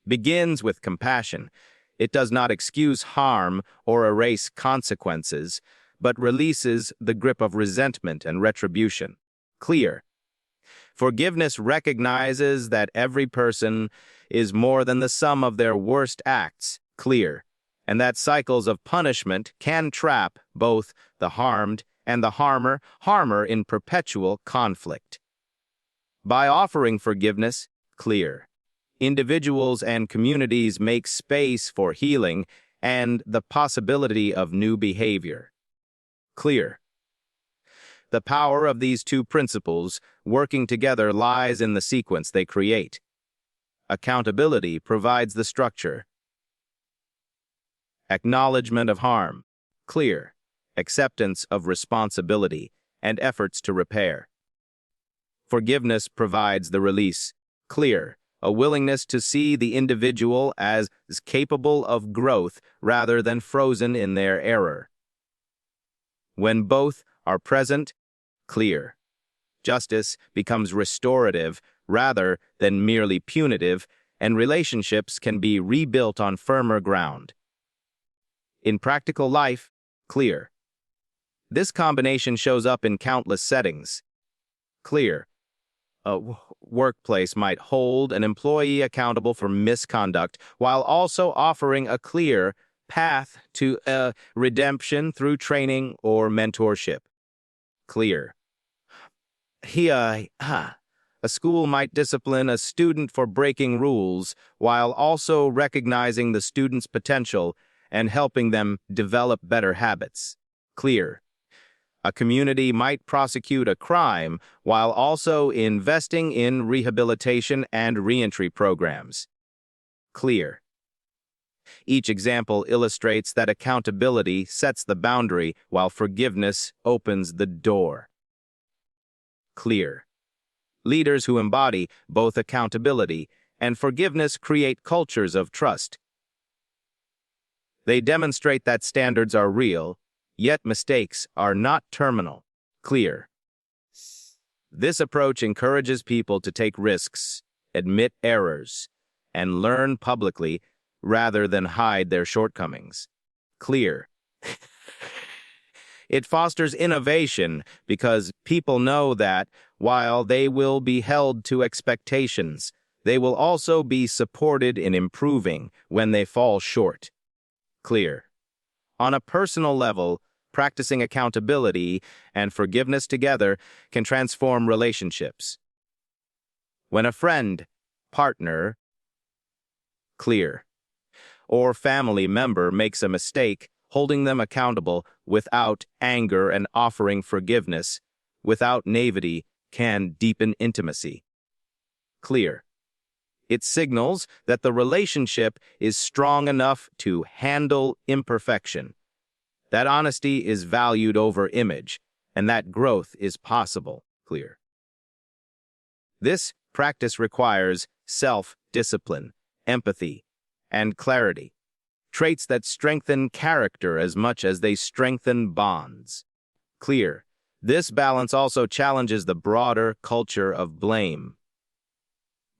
Speaker 1: begins with compassion. It does not excuse harm or erase consequences, but releases the grip of resentment and retribution. Clear. Forgiveness recognizes that every person is more than the sum of their worst acts, clear, and that cycles of punishment can trap both the harmed and the harmer in perpetual conflict. By offering forgiveness, clear, individuals and communities make space for healing and the possibility of new behavior. Clear. The power of these two principles working together lies in the sequence they create. Accountability provides the structure. Acknowledgement of harm, clear, acceptance of responsibility, and efforts to repair. Forgiveness provides the release, clear, a willingness to see the individual as capable of growth rather than frozen in their error. When both are present, clear, justice becomes restorative rather than merely punitive, and relationships can be rebuilt on firmer ground. In practical life, clear. This combination shows up in countless settings. Clear. A workplace might hold an employee accountable for misconduct while also offering a clear path to redemption through training or mentorship. Clear. A school might discipline a student for breaking rules while also recognizing the student's potential and helping them develop better habits. Clear. A community might prosecute a crime while also investing in rehabilitation and reentry programs. Clear. Each example illustrates that accountability sets the boundary while forgiveness opens the door. Clear. Leaders who embody both accountability and forgiveness create cultures of trust. They demonstrate that standards are real, yet mistakes are not terminal. Clear. This approach encourages people to take risks, admit errors, and learn publicly rather than hide their shortcomings. Clear. It fosters innovation because people know that while they will be held to expectations, they will also be supported in improving when they fall short. Clear. On a personal level, practicing accountability and forgiveness together can transform relationships. When a friend, partner, clear, or family member makes a mistake, holding them accountable without anger and offering forgiveness without naivety can deepen intimacy. Clear. It signals that the relationship is strong enough to handle imperfection, that honesty is valued over image, and that growth is possible. Clear. This practice requires self-discipline, empathy, and clarity, traits that strengthen character as much as they strengthen bonds. Clear. This balance also challenges the broader culture of blame.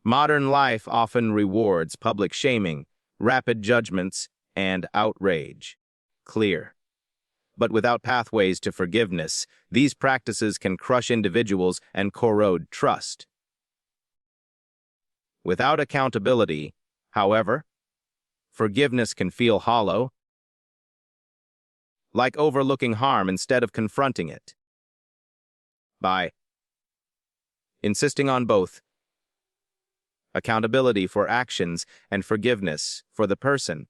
Speaker 1: Modern life often rewards public shaming, rapid judgments, and outrage. Clear. But without pathways to forgiveness, these practices can crush individuals and corrode trust. Without accountability, however, forgiveness can feel hollow, like overlooking harm instead of confronting it. By insisting on both accountability for actions and forgiveness for the person,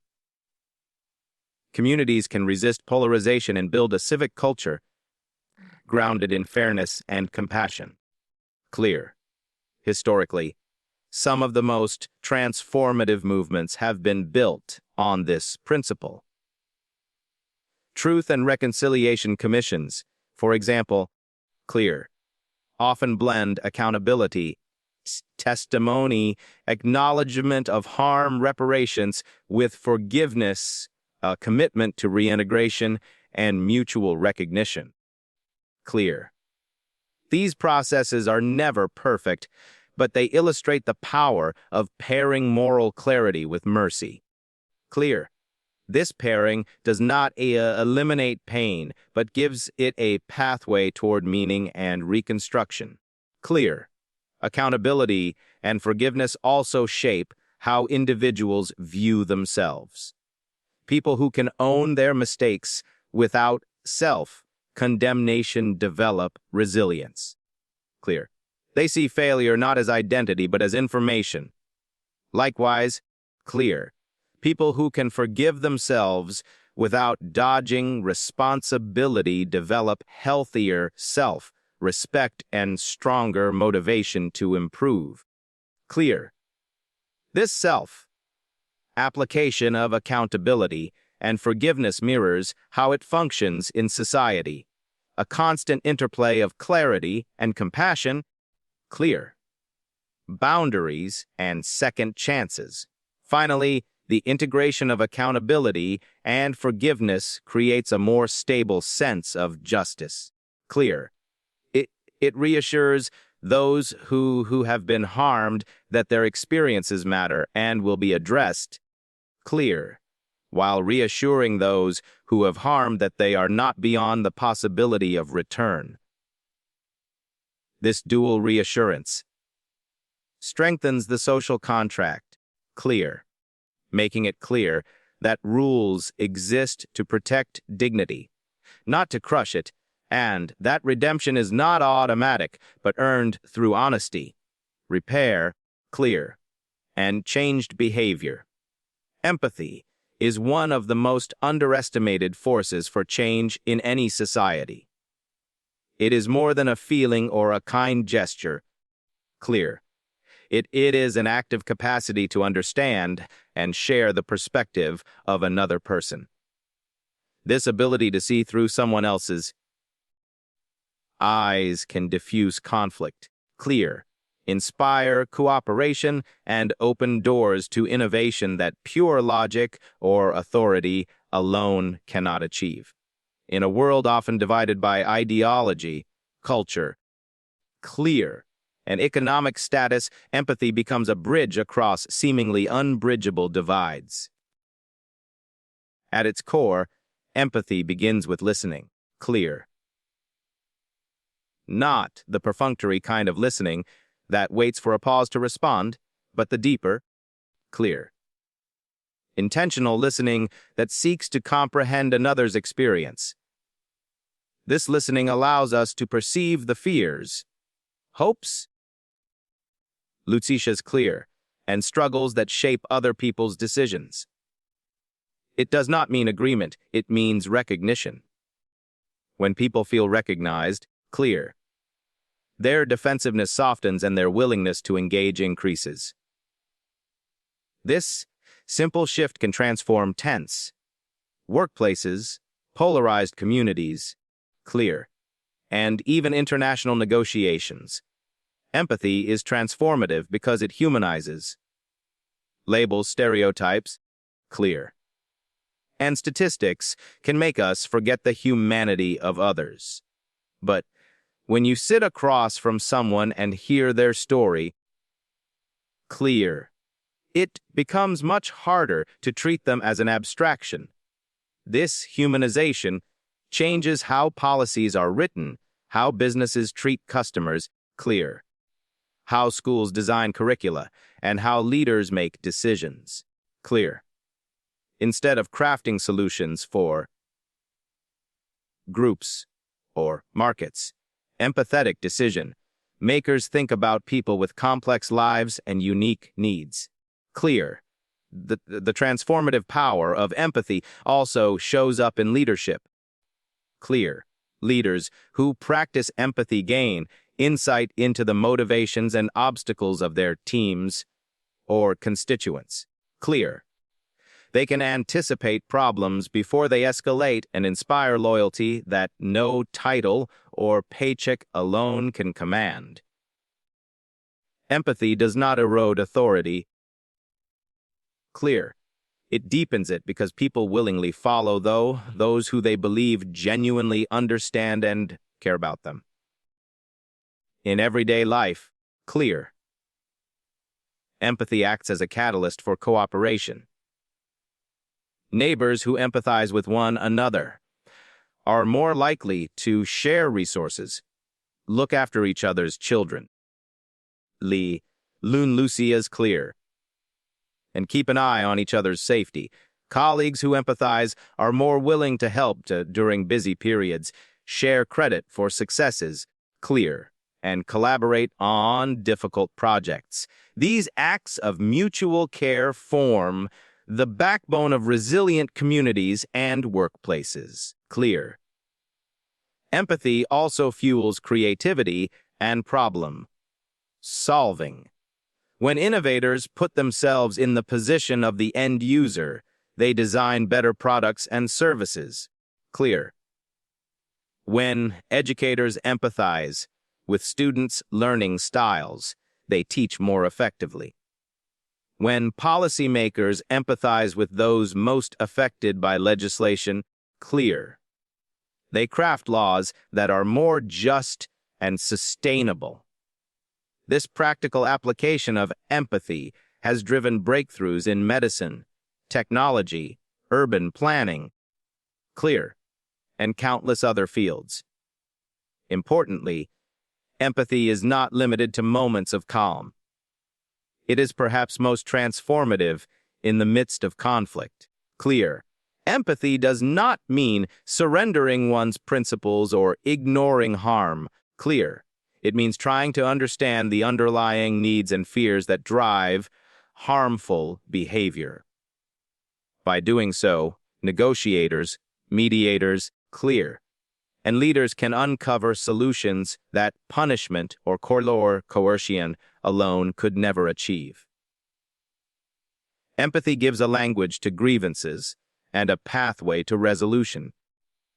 Speaker 1: communities can resist polarization and build a civic culture grounded in fairness and compassion. Clear. Historically, some of the most transformative movements have been built on this principle. Truth and reconciliation commissions, for example, clear, often blend accountability, testimony, acknowledgement of harm, reparations with forgiveness, a commitment to reintegration, and mutual recognition. Clear. These processes are never perfect, but they illustrate the power of pairing moral clarity with mercy. Clear. This pairing does not eliminate pain, but gives it a pathway toward meaning and reconstruction. Clear. Accountability and forgiveness also shape how individuals view themselves. People who can own their mistakes without self-condemnation develop resilience. Clear. They see failure not as identity but as information. Likewise, clear. People who can forgive themselves without dodging responsibility develop healthier self-respect and stronger motivation to improve. Clear. This self-application of accountability and forgiveness mirrors how it functions in society. A constant interplay of clarity and compassion, clear, boundaries, and second chances. Finally, the integration of accountability and forgiveness creates a more stable sense of justice. Clear. It reassures those who have been harmed that their experiences matter and will be addressed. Clear. While reassuring those who have harmed that they are not beyond the possibility of return. This dual reassurance strengthens the social contract. Clear. Making it clear that rules exist to protect dignity, not to crush it, and that redemption is not automatic, but earned through honesty, repair, clear, and changed behavior. Empathy is one of the most underestimated forces for change in any society. It is more than a feeling or a kind gesture. Clear. It is an active capacity to understand and share the perspective of another person. This ability to see through someone else's eyes can diffuse conflict. Clear. inspire cooperation, and open doors to innovation that pure logic or authority alone cannot achieve. In a world often divided by ideology, culture, clear, and economic status, empathy becomes a bridge across seemingly unbridgeable divides. At its core, empathy begins with listening, clear. Not the perfunctory kind of listening that waits for a pause to respond, but the deeper, clear, intentional listening that seeks to comprehend another's experience. This listening allows us to perceive the fears, hopes, Lucetia's clear, and struggles that shape other people's decisions. It does not mean agreement, it means recognition. When people feel recognized, clear, their defensiveness softens and their willingness to engage increases. This simple shift can transform tense workplaces, polarized communities, clear, and even international negotiations. Empathy is transformative because it humanizes, labels stereotypes, clear, and statistics can make us forget the humanity of others. But when you sit across from someone and hear their story, clear, it becomes much harder to treat them as an abstraction. This humanization changes how policies are written, how businesses treat customers, clear, how schools design curricula, and how leaders make decisions, clear. Instead of crafting solutions for groups or markets, empathetic decision makers think about people with complex lives and unique needs, clear. The transformative power of empathy also shows up in leadership. Clear. Leaders who practice empathy gain insight into the motivations and obstacles of their teams or constituents. Clear. They can anticipate problems before they escalate and inspire loyalty that no title or paycheck alone can command. Empathy does not erode authority. Clear. It deepens it because people willingly follow those who they believe genuinely understand and care about them. In everyday life, clear. Empathy acts as a catalyst for cooperation. Neighbors who empathize with one another are more likely to share resources, look after each other's children. Lun Lucia's clear. And keep an eye on each other's safety. Colleagues who empathize are more willing to help during busy periods, share credit for successes, clear, and collaborate on difficult projects. These acts of mutual care form the backbone of resilient communities and workplaces, clear. Empathy also fuels creativity and problem solving. When innovators put themselves in the position of the end user, they design better products and services, clear. When educators empathize with students' learning styles, they teach more effectively. When policymakers empathize with those most affected by legislation, clear. They craft laws that are more just and sustainable. This practical application of empathy has driven breakthroughs in medicine, technology, urban planning, clear, and countless other fields. Importantly, empathy is not limited to moments of calm. It is perhaps most transformative in the midst of conflict. Clear. Empathy does not mean surrendering one's principles or ignoring harm. Clear. It means trying to understand the underlying needs and fears that drive harmful behavior. By doing so, negotiators, mediators, clear, and leaders can uncover solutions that punishment or coercion alone could never achieve. Empathy gives a language to grievances and a pathway to resolution.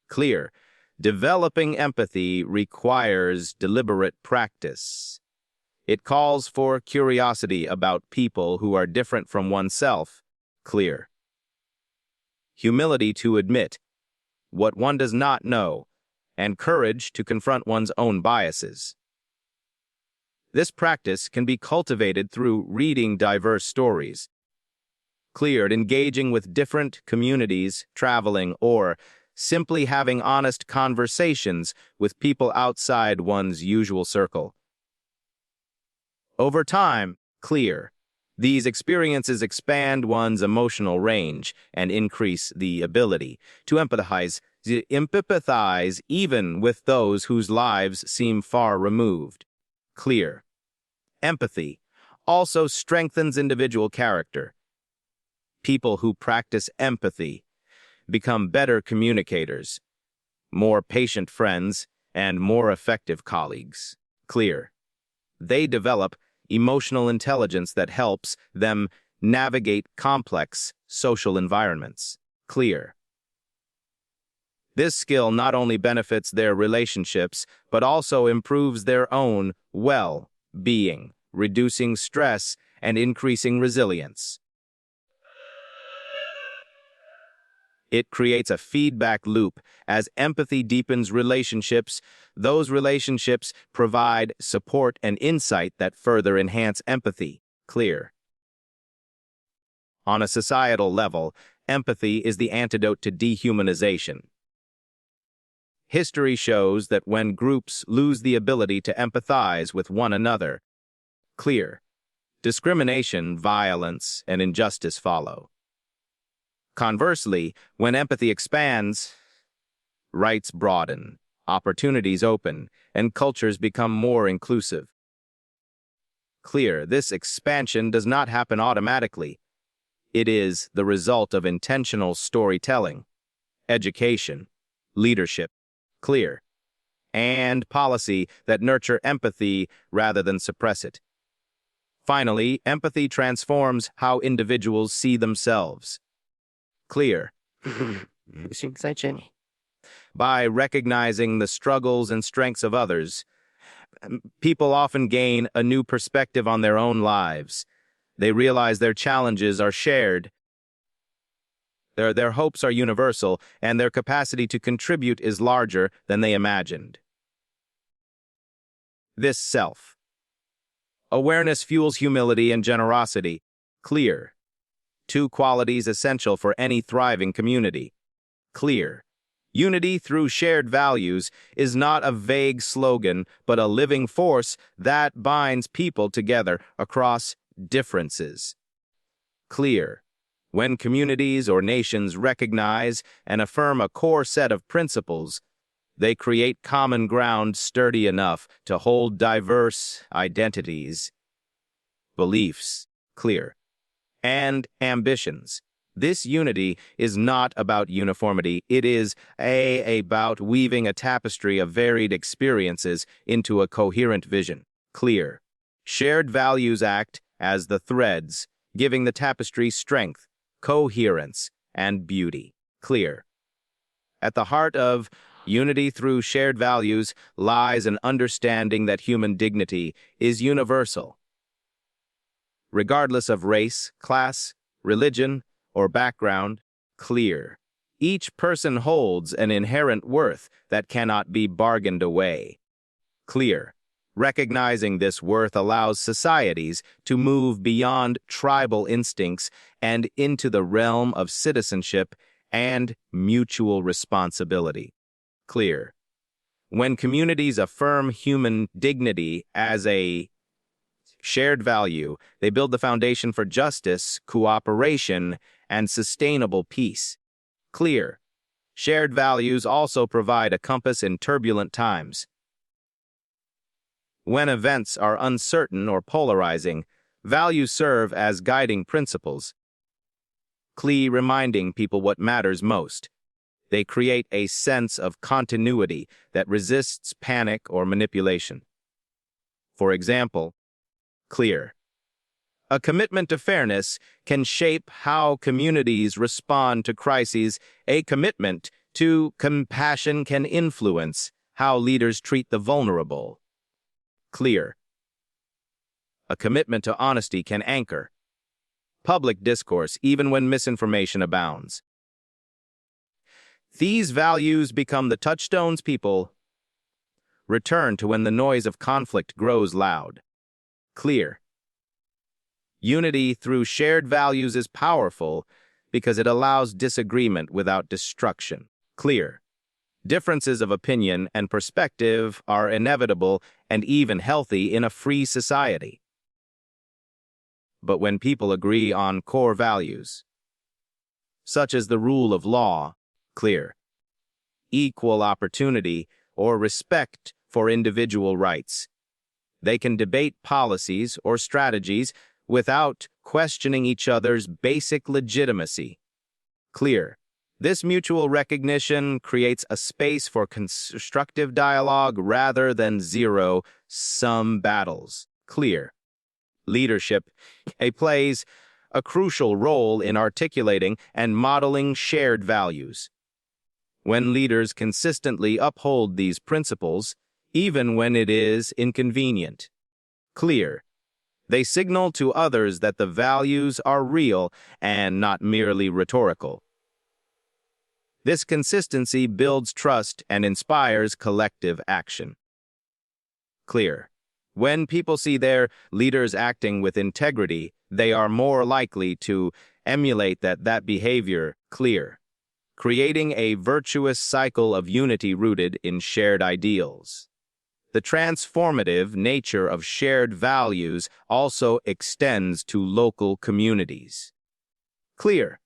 Speaker 1: Clear. Developing empathy requires deliberate practice. It calls for curiosity about people who are different from oneself. Clear. Humility to admit what one does not know, and courage to confront one's own biases. This practice can be cultivated through reading diverse stories, cleared, engaging with different communities, traveling, or simply having honest conversations with people outside one's usual circle. Over time, these experiences expand one's emotional range and increase the ability to empathize even with those whose lives seem far removed. Empathy also strengthens individual character. People who practice empathy become better communicators, more patient friends, and more effective colleagues. They develop emotional intelligence that helps them navigate complex social environments. This skill not only benefits their relationships, but also improves their own well-being, reducing stress and increasing resilience. It creates a feedback loop. As empathy deepens relationships, those relationships provide support and insight that further enhance empathy. On a societal level, empathy is the antidote to dehumanization. History shows that when groups lose the ability to empathize with one another, discrimination, violence, and injustice follow. Conversely, when empathy expands, rights broaden, opportunities open, and cultures become more inclusive. This expansion does not happen automatically. It is the result of intentional storytelling, education, leadership, and policy that nurture empathy rather than suppress it. Finally, empathy transforms how individuals see themselves. By recognizing the struggles and strengths of others, people often gain a new perspective on their own lives. They realize their challenges are shared, their hopes are universal, and their capacity to contribute is larger than they imagined. This self-awareness fuels humility and generosity. Two qualities essential for any thriving community. Unity through shared values is not a vague slogan, but a living force that binds people together across differences. When communities or nations recognize and affirm a core set of principles, they create common ground sturdy enough to hold diverse identities, beliefs, and ambitions. This unity is not about uniformity. It is about weaving a tapestry of varied experiences into a coherent vision. Shared values act as the threads, giving the tapestry strength, coherence, and beauty. At the heart of unity through shared values lies an understanding that human dignity is universal. Regardless of race, class, religion, or background, each person holds an inherent worth that cannot be bargained away. Recognizing this worth allows societies to move beyond tribal instincts and into the realm of citizenship and mutual responsibility. When communities affirm human dignity as a shared value, they build the foundation for justice, cooperation, and sustainable peace. Shared values also provide a compass in turbulent times. When events are uncertain or polarizing, values serve as guiding principles, reminding people what matters most. They create a sense of continuity that resists panic or manipulation. For example, a commitment to fairness can shape how communities respond to crises. A commitment to compassion can influence how leaders treat the vulnerable. a commitment to honesty can anchor public discourse even when misinformation abounds. These values become the touchstones people return to when the noise of conflict grows loud. Clear. Unity through shared values is powerful because it allows disagreement without destruction. Clear. Differences of opinion and perspective are inevitable and even healthy in a free society. But when people agree on core values, such as the rule of law, clear, equal opportunity, or respect for individual rights, they can debate policies or strategies without questioning each other's basic legitimacy. Clear. This mutual recognition creates a space for constructive dialogue rather than zero-sum battles. Clear. Leadership plays a crucial role in articulating and modeling shared values. When leaders consistently uphold these principles, even when it is inconvenient, clear, they signal to others that the values are real and not merely rhetorical. This consistency builds trust and inspires collective action. Clear. When people see their leaders acting with integrity, they are more likely to emulate that behavior. Clear. Creating a virtuous cycle of unity rooted in shared ideals. The transformative nature of shared values also extends to local communities. Clear.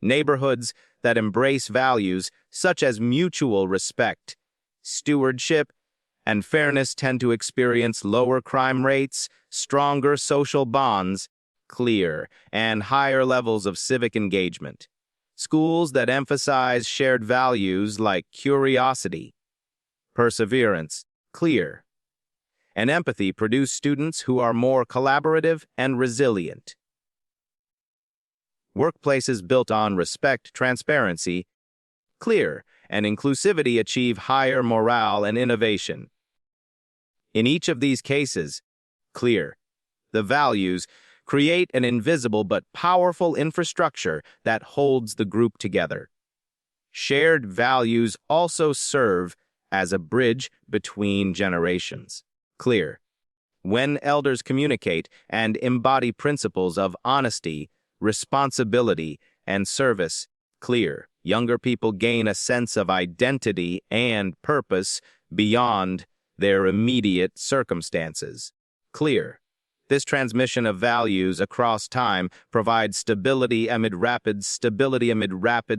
Speaker 1: Neighborhoods that embrace values such as mutual respect, stewardship, and fairness tend to experience lower crime rates, stronger social bonds, clear, and higher levels of civic engagement. Schools that emphasize shared values like curiosity, perseverance, clear, and empathy produce students who are more collaborative and resilient. Workplaces built on respect, transparency, clear, and inclusivity achieve higher morale and innovation. In each of these cases, clear, the values create an invisible but powerful infrastructure that holds the group together. Shared values also serve as a bridge between generations. Clear. When elders communicate and embody principles of honesty, responsibility, and service, clear, younger people gain a sense of identity and purpose beyond their immediate circumstances. Clear. This transmission of values across time provides stability amid rapid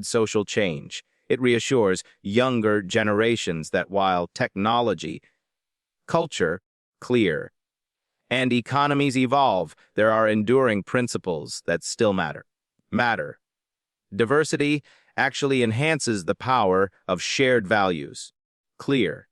Speaker 1: social change. It reassures younger generations that while technology, culture, clear, and economies evolve, there are enduring principles that still matter. Diversity actually enhances the power of shared values. Clear.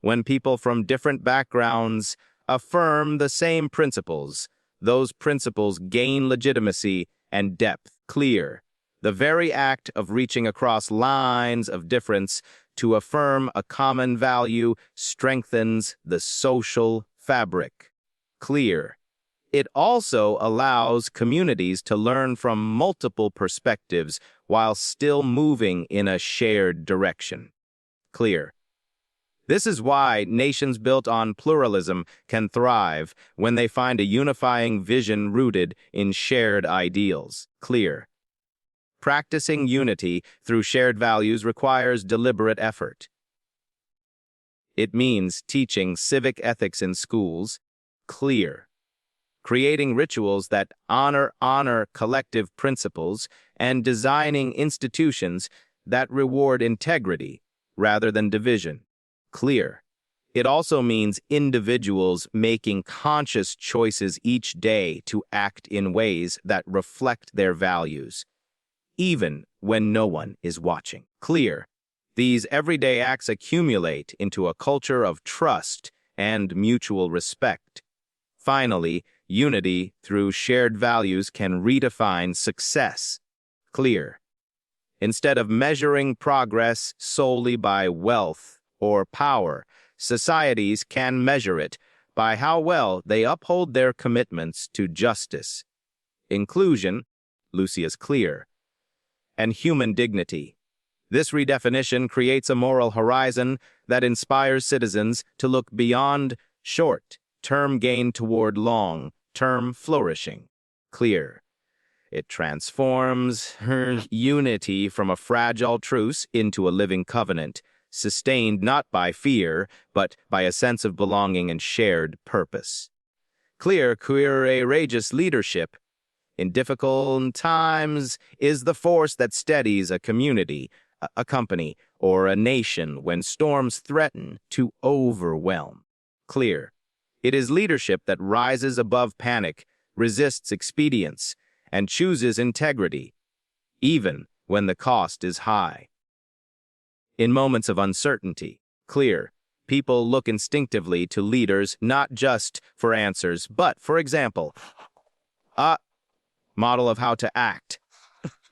Speaker 1: When people from different backgrounds affirm the same principles, those principles gain legitimacy and depth. Clear. The very act of reaching across lines of difference to affirm a common value strengthens the social fabric. Clear. It also allows communities to learn from multiple perspectives while still moving in a shared direction. Clear. This is why nations built on pluralism can thrive when they find a unifying vision rooted in shared ideals. Clear. Practicing unity through shared values requires deliberate effort. It means teaching civic ethics in schools. Clear. Creating rituals that honor collective principles and designing institutions that reward integrity rather than division. Clear. It also means individuals making conscious choices each day to act in ways that reflect their values, even when no one is watching. Clear. These everyday acts accumulate into a culture of trust and mutual respect. Finally, unity through shared values can redefine success. Clear. Instead of measuring progress solely by wealth or power, societies can measure it by how well they uphold their commitments to justice, inclusion, Lucius Clear, and human dignity. This redefinition creates a moral horizon that inspires citizens to look beyond short-term gain toward long-term flourishing. Clear. It transforms unity from a fragile truce into a living covenant, sustained not by fear, but by a sense of belonging and shared purpose. Clear, courageous leadership in difficult times is the force that steadies a community, a company, or a nation when storms threaten to overwhelm. Clear. It is leadership that rises above panic, resists expedience, and chooses integrity, even when the cost is high. In moments of uncertainty, Clear, people look instinctively to leaders not just for answers, but, for example, a model of how to act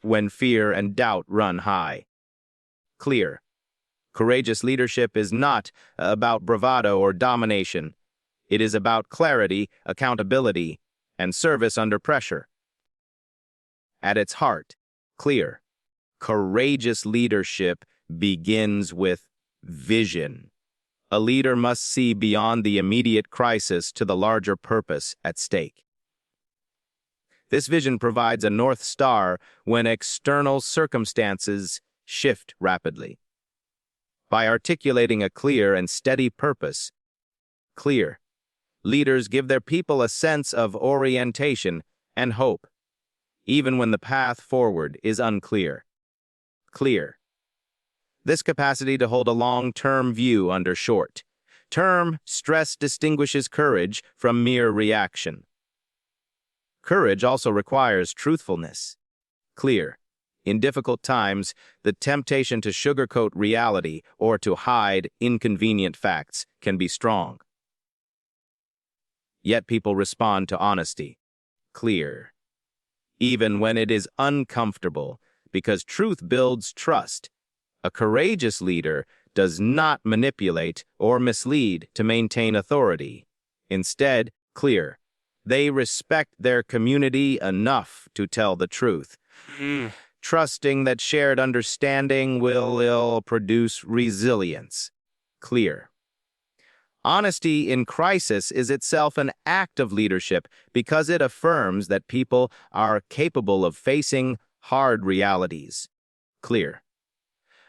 Speaker 1: when fear and doubt run high. Clear. Courageous leadership is not about bravado or domination. It is about clarity, accountability, and service under pressure. At its heart, Clear. Courageous leadership begins with vision. A leader must see beyond the immediate crisis to the larger purpose at stake. This vision provides a North Star when external circumstances shift rapidly. By articulating a clear and steady purpose, Clear, leaders give their people a sense of orientation and hope, even when the path forward is unclear. Clear. This capacity to hold a long-term view under short-term stress distinguishes courage from mere reaction. Courage also requires truthfulness. Clear. In difficult times, the temptation to sugarcoat reality or to hide inconvenient facts can be strong. Yet people respond to honesty. Clear. Even when it is uncomfortable, because truth builds trust. A courageous leader does not manipulate or mislead to maintain authority. Instead, Clear. They respect their community enough to tell the truth, trusting that shared understanding will produce resilience. Clear. Honesty in crisis is itself an act of leadership because it affirms that people are capable of facing hard realities. Clear.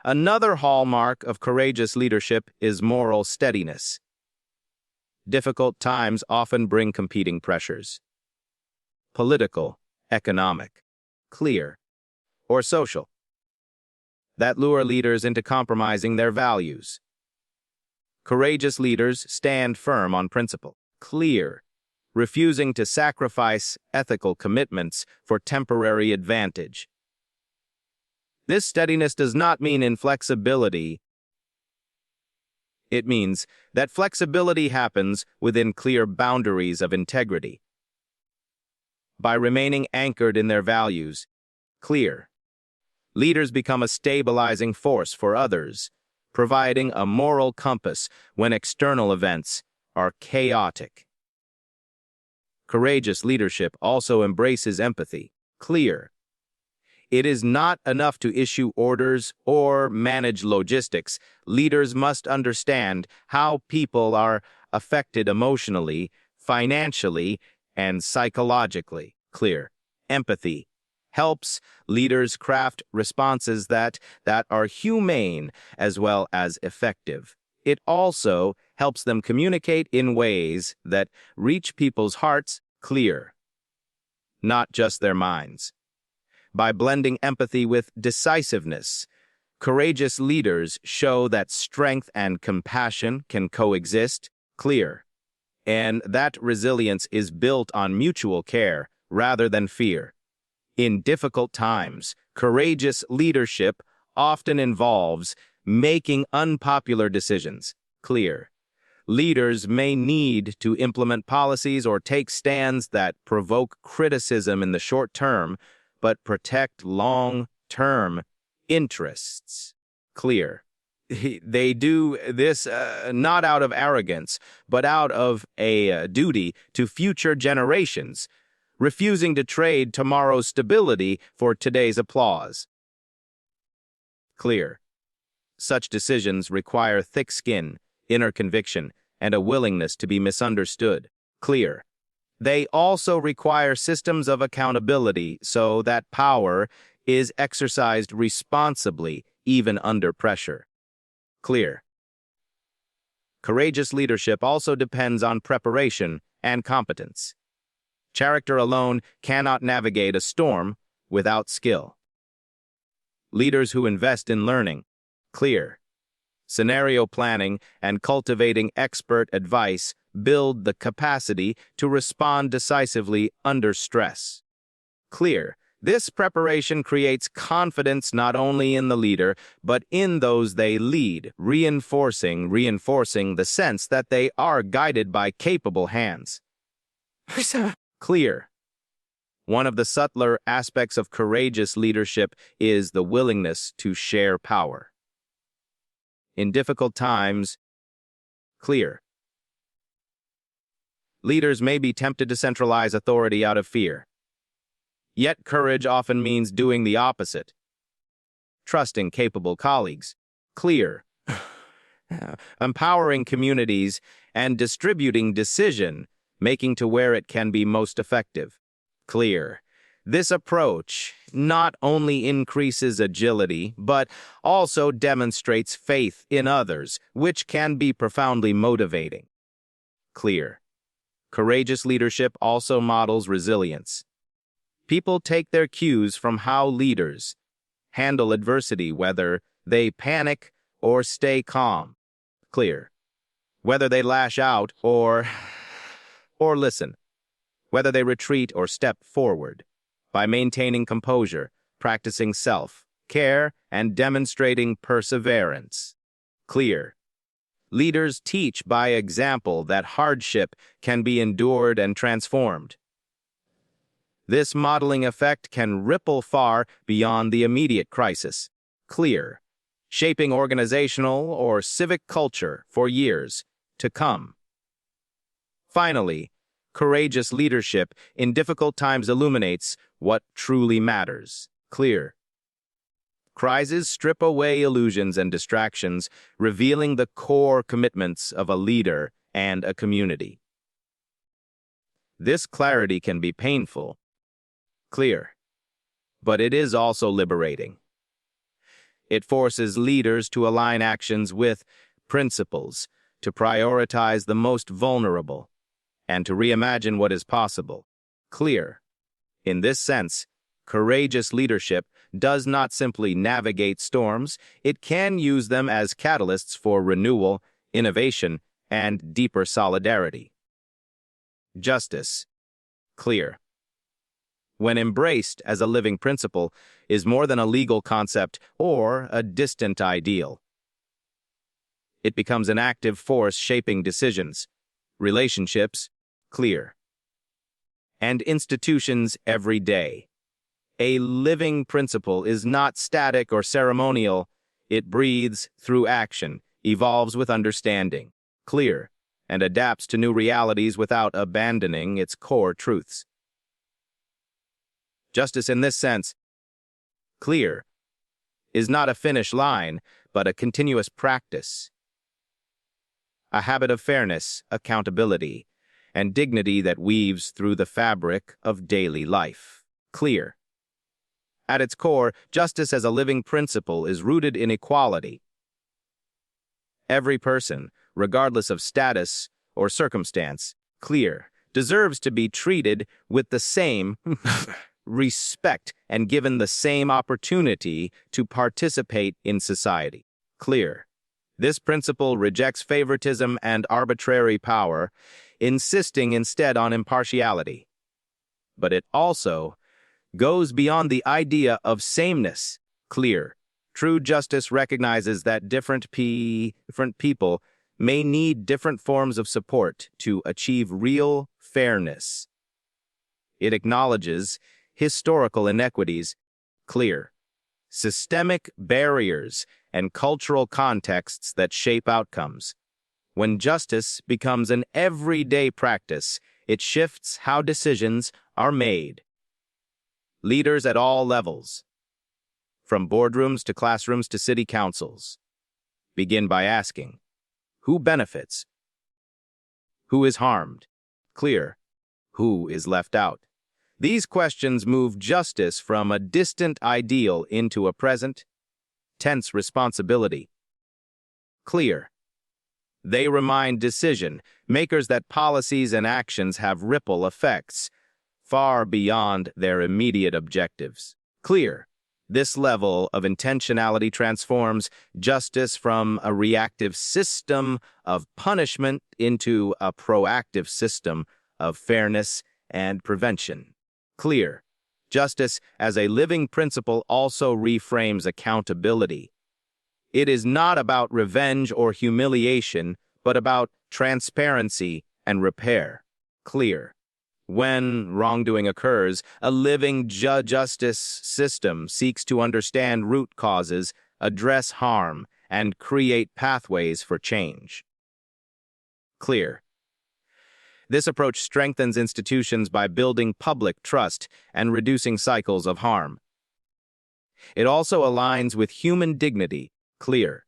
Speaker 1: Another hallmark of courageous leadership is moral steadiness. Difficult times often bring competing pressures. Political, economic, clear, or social, that lure leaders into compromising their values. Courageous leaders stand firm on principle. Clear, refusing to sacrifice ethical commitments for temporary advantage. This steadiness does not mean inflexibility. It means that flexibility happens within clear boundaries of integrity. By remaining anchored in their values, Clear, leaders become a stabilizing force for others, providing a moral compass when external events are chaotic. Courageous leadership also embraces empathy. Clear. It is not enough to issue orders or manage logistics. Leaders must understand how people are affected emotionally, financially, and psychologically. Clear. Empathy helps leaders craft responses that are humane as well as effective. It also helps them communicate in ways that reach people's hearts. Clear, not just their minds. By blending empathy with decisiveness, courageous leaders show that strength and compassion can coexist. Clear, and that resilience is built on mutual care rather than fear. In difficult times, courageous leadership often involves making unpopular decisions. Clear. Leaders may need to implement policies or take stands that provoke criticism in the short term, but protect long-term interests. Clear. They do this not out of arrogance, but out of a duty to future generations, refusing to trade tomorrow's stability for today's applause. Clear. Such decisions require thick skin, inner conviction, and a willingness to be misunderstood. Clear. They also require systems of accountability so that power is exercised responsibly, even under pressure. Clear. Courageous leadership also depends on preparation and competence. Character alone cannot navigate a storm without skill. Leaders who invest in learning, clear, scenario planning, and cultivating expert advice build the capacity to respond decisively under stress. Clear. This preparation creates confidence not only in the leader, but in those they lead, reinforcing the sense that they are guided by capable hands. Clear. One of the subtler aspects of courageous leadership is the willingness to share power. In difficult times, clear. Leaders may be tempted to centralize authority out of fear. Yet courage often means doing the opposite. Trusting capable colleagues, clear. Empowering communities and distributing decision-making to where it can be most effective, clear. This approach not only increases agility, but also demonstrates faith in others, which can be profoundly motivating. Clear. Courageous leadership also models resilience. People take their cues from how leaders handle adversity, whether they panic or stay calm. Clear. Whether they lash out or listen. Whether they retreat or step forward. By maintaining composure, practicing self-care, and demonstrating perseverance. Clear. Leaders teach by example that hardship can be endured and transformed. This modeling effect can ripple far beyond the immediate crisis. Clear. Shaping organizational or civic culture for years to come. Finally, courageous leadership in difficult times illuminates what truly matters. Clear. Crises strip away illusions and distractions, revealing the core commitments of a leader and a community. This clarity can be painful, clear, but it is also liberating. It forces leaders to align actions with principles, to prioritize the most vulnerable, and to reimagine what is possible. Clear. In this sense, courageous leadership does not simply navigate storms, it can use them as catalysts for renewal, innovation, and deeper solidarity. Justice. Clear. When embraced as a living principle, is more than a legal concept or a distant ideal. It becomes an active force shaping decisions, relationships, clear, and institutions every day. A living principle is not static or ceremonial. It breathes through action, evolves with understanding, clear, and adapts to new realities without abandoning its core truths. Justice in this sense, clear, is not a finish line, but a continuous practice. A habit of fairness, accountability, and dignity that weaves through the fabric of daily life. Clear. At its core, justice as a living principle is rooted in equality. Every person, regardless of status or circumstance, clear, deserves to be treated with the same respect and given the same opportunity to participate in society. Clear. This principle rejects favoritism and arbitrary power, insisting instead on impartiality. But it also goes beyond the idea of sameness. Clear. True justice recognizes that different people may need different forms of support to achieve real fairness. It acknowledges historical inequities. Clear. systemic barriers, and cultural contexts that shape outcomes. When justice becomes an everyday practice, it shifts how decisions are made. Leaders at all levels, from boardrooms to classrooms to city councils, begin by asking, who benefits? Who is harmed? Clear. Who is left out? These questions move justice from a distant ideal into a present, tense responsibility. Clear. They remind decision makers that policies and actions have ripple effects far beyond their immediate objectives. Clear. This level of intentionality transforms justice from a reactive system of punishment into a proactive system of fairness and prevention. Clear. Justice as a living principle also reframes accountability. It is not about revenge or humiliation, but about transparency and repair. Clear. When wrongdoing occurs, a living justice system seeks to understand root causes, address harm, and create pathways for change. Clear. This approach strengthens institutions by building public trust and reducing cycles of harm. It also aligns with human dignity. Clear.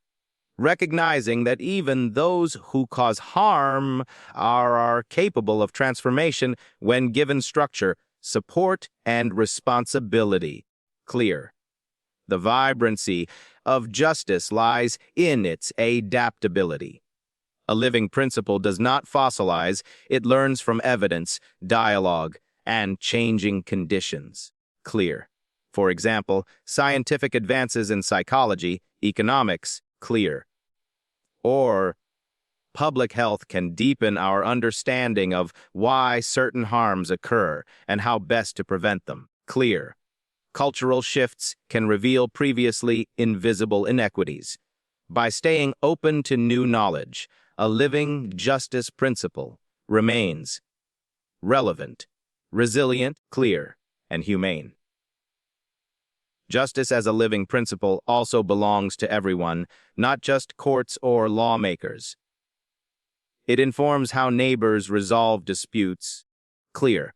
Speaker 1: Recognizing that even those who cause harm are capable of transformation when given structure, support, and responsibility. Clear. The vibrancy of justice lies in its adaptability. A living principle does not fossilize, it learns from evidence, dialogue, and changing conditions. Clear. For example, scientific advances in psychology, economics, clear. Or public health can deepen our understanding of why certain harms occur and how best to prevent them. Clear. Cultural shifts can reveal previously invisible inequities. By staying open to new knowledge, a living justice principle remains relevant, resilient, clear, and humane. Justice as a living principle also belongs to everyone, not just courts or lawmakers. It informs how neighbors resolve disputes, clear,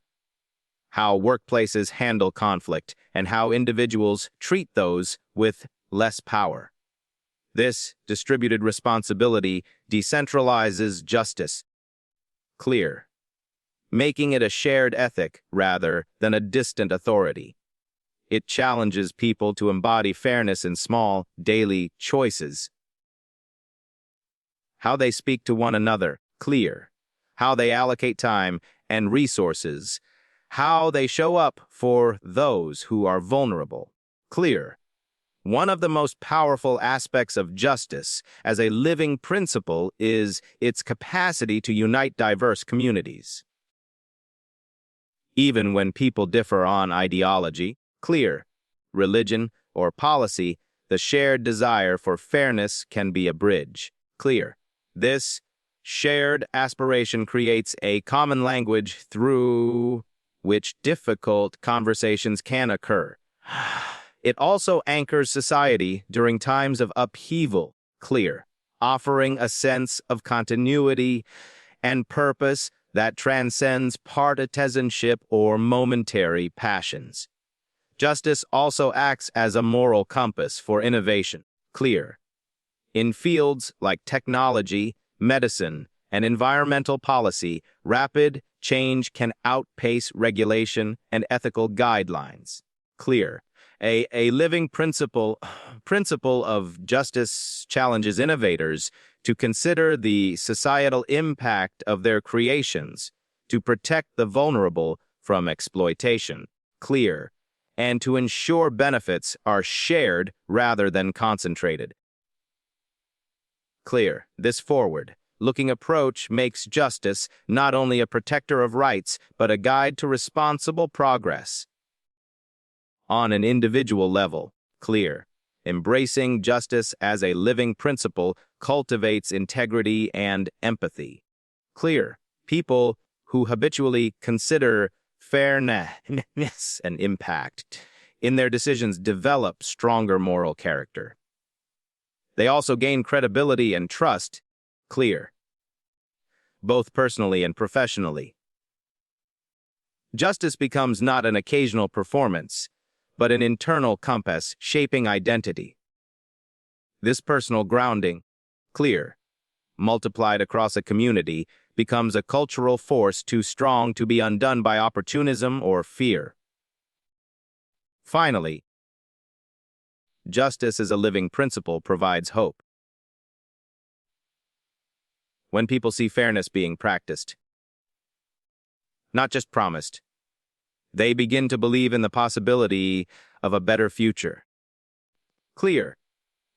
Speaker 1: how workplaces handle conflict, and how individuals treat those with less power. This distributed responsibility decentralizes justice, clear, making it a shared ethic rather than a distant authority. It challenges people to embody fairness in small, daily choices. How they speak to one another, clear. How they allocate time and resources. How they show up for those who are vulnerable, clear. One of the most powerful aspects of justice as a living principle is its capacity to unite diverse communities. Even when people differ on ideology, clear, religion, or policy, the shared desire for fairness can be a bridge. Clear. This shared aspiration creates a common language through which difficult conversations can occur. It also anchors society during times of upheaval. Clear, offering a sense of continuity and purpose that transcends partisanship or momentary passions. Justice also acts as a moral compass for innovation. Clear. In fields like technology, medicine, and environmental policy, rapid change can outpace regulation and ethical guidelines. Clear. A living principle of justice challenges innovators to consider the societal impact of their creations, to protect the vulnerable from exploitation. Clear. And to ensure benefits are shared rather than concentrated. Clear. This forward-looking approach makes justice not only a protector of rights, but a guide to responsible progress. On an individual level, clear. Embracing justice as a living principle cultivates integrity and empathy. Clear. People who habitually consider fairness and impact in their decisions develop stronger moral character. They also gain credibility and trust, clear, both personally and professionally. Justice becomes not an occasional performance, but an internal compass shaping identity. This personal grounding, clear, multiplied across a community, becomes a cultural force too strong to be undone by opportunism or fear. Finally, justice as a living principle provides hope. When people see fairness being practiced, not just promised, they begin to believe in the possibility of a better future. Clear.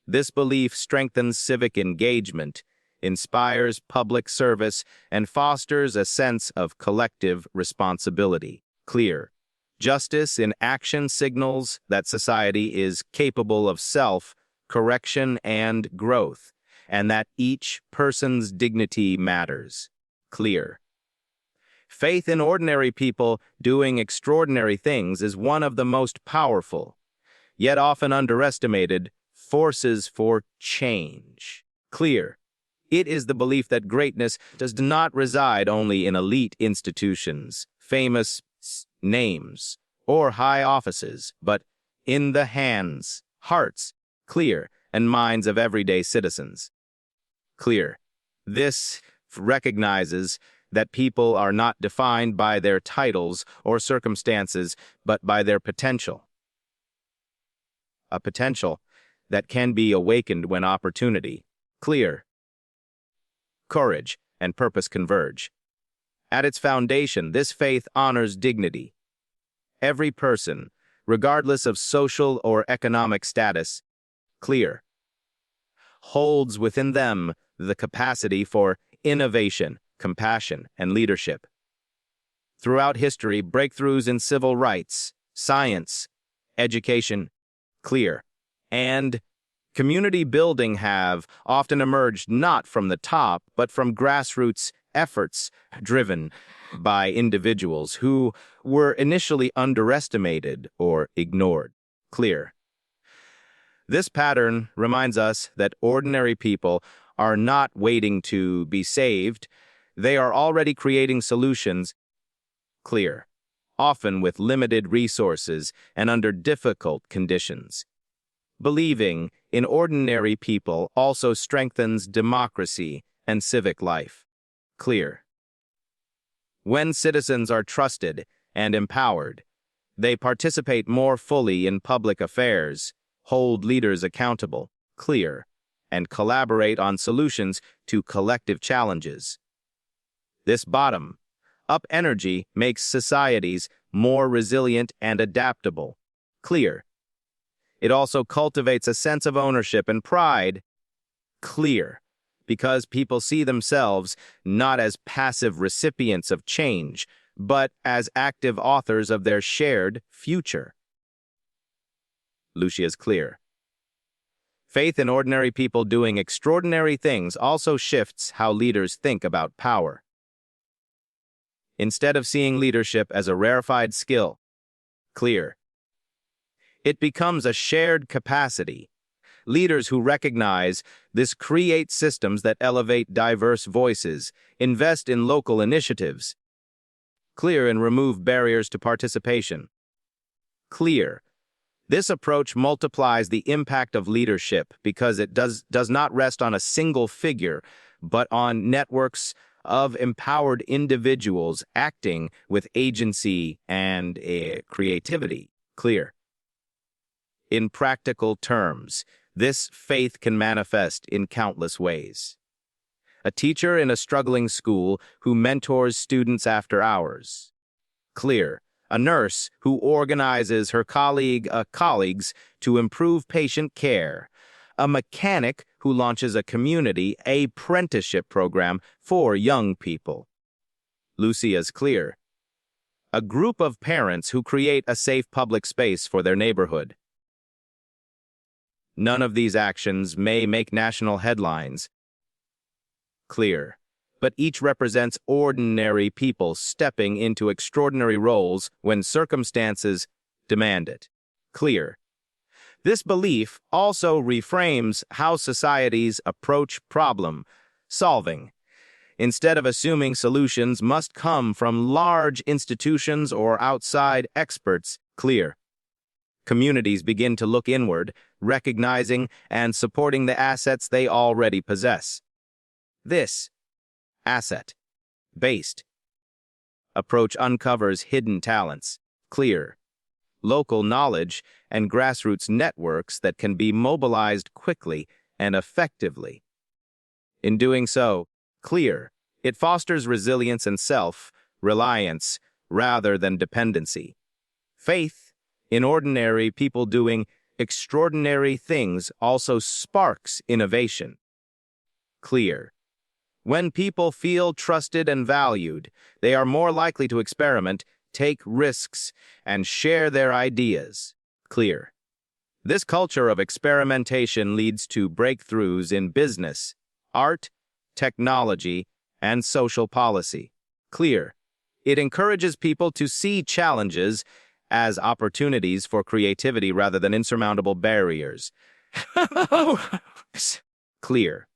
Speaker 1: This belief strengthens civic engagement, inspires public service, and fosters a sense of collective responsibility. Clear. Justice in action signals that society is capable of self-correction and growth, and that each person's dignity matters. Clear. Faith in ordinary people doing extraordinary things is one of the most powerful, yet often underestimated, forces for change. Clear. It is the belief that greatness does not reside only in elite institutions, famous names, or high offices, but in the hands, hearts, clear, and minds of everyday citizens. Clear. This recognizes that people are not defined by their titles or circumstances, but by their potential. A potential that can be awakened when opportunity, clear, courage, and purpose converge. At its foundation, this faith honors dignity. Every person, regardless of social or economic status, clear, holds within them the capacity for innovation, compassion, and leadership. Throughout history, breakthroughs in civil rights, science, education, clear, and community building have often emerged not from the top, but from grassroots efforts driven by individuals who were initially underestimated or ignored. Clear. This pattern reminds us that ordinary people are not waiting to be saved. They are already creating solutions, clear, often with limited resources and under difficult conditions. Believing in ordinary people also strengthens democracy and civic life. Clear. When citizens are trusted and empowered, they participate more fully in public affairs, hold leaders accountable, clear, and collaborate on solutions to collective challenges. This bottom-up energy makes societies more resilient and adaptable, clear. It also cultivates a sense of ownership and pride, clear, because people see themselves not as passive recipients of change, but as active authors of their shared future. Lucia's clear. Faith in ordinary people doing extraordinary things also shifts how leaders think about power. Instead of seeing leadership as a rarefied skill, clear, it becomes a shared capacity. Leaders who recognize this create systems that elevate diverse voices, invest in local initiatives, clear, and remove barriers to participation. Clear. This approach multiplies the impact of leadership because it does not rest on a single figure, but on networks of empowered individuals acting with agency and creativity. Clear. In practical terms, this faith can manifest in countless ways. A teacher in a struggling school who mentors students after hours. Clear. A nurse who organizes her colleagues to improve patient care. A mechanic who launches a community apprenticeship program for young people. Lucia's clear. A group of parents who create a safe public space for their neighborhood. None of these actions may make national headlines. Clear. But each represents ordinary people stepping into extraordinary roles when circumstances demand it. Clear. This belief also reframes how societies approach problem solving. Instead of assuming solutions must come from large institutions or outside experts, clear. Communities begin to look inward, recognizing and supporting the assets they already possess. This asset-based approach uncovers hidden talents, clear, local knowledge, and grassroots networks that can be mobilized quickly and effectively. In doing so, clear, it fosters resilience and self-reliance rather than dependency. Faith in ordinary people doing extraordinary things also sparks innovation. Clear. When people feel trusted and valued, they are more likely to experiment, take risks, and share their ideas. Clear. This culture of experimentation leads to breakthroughs in business, art, technology, and social policy. Clear. It encourages people to see challenges as opportunities for creativity rather than insurmountable barriers. Clear.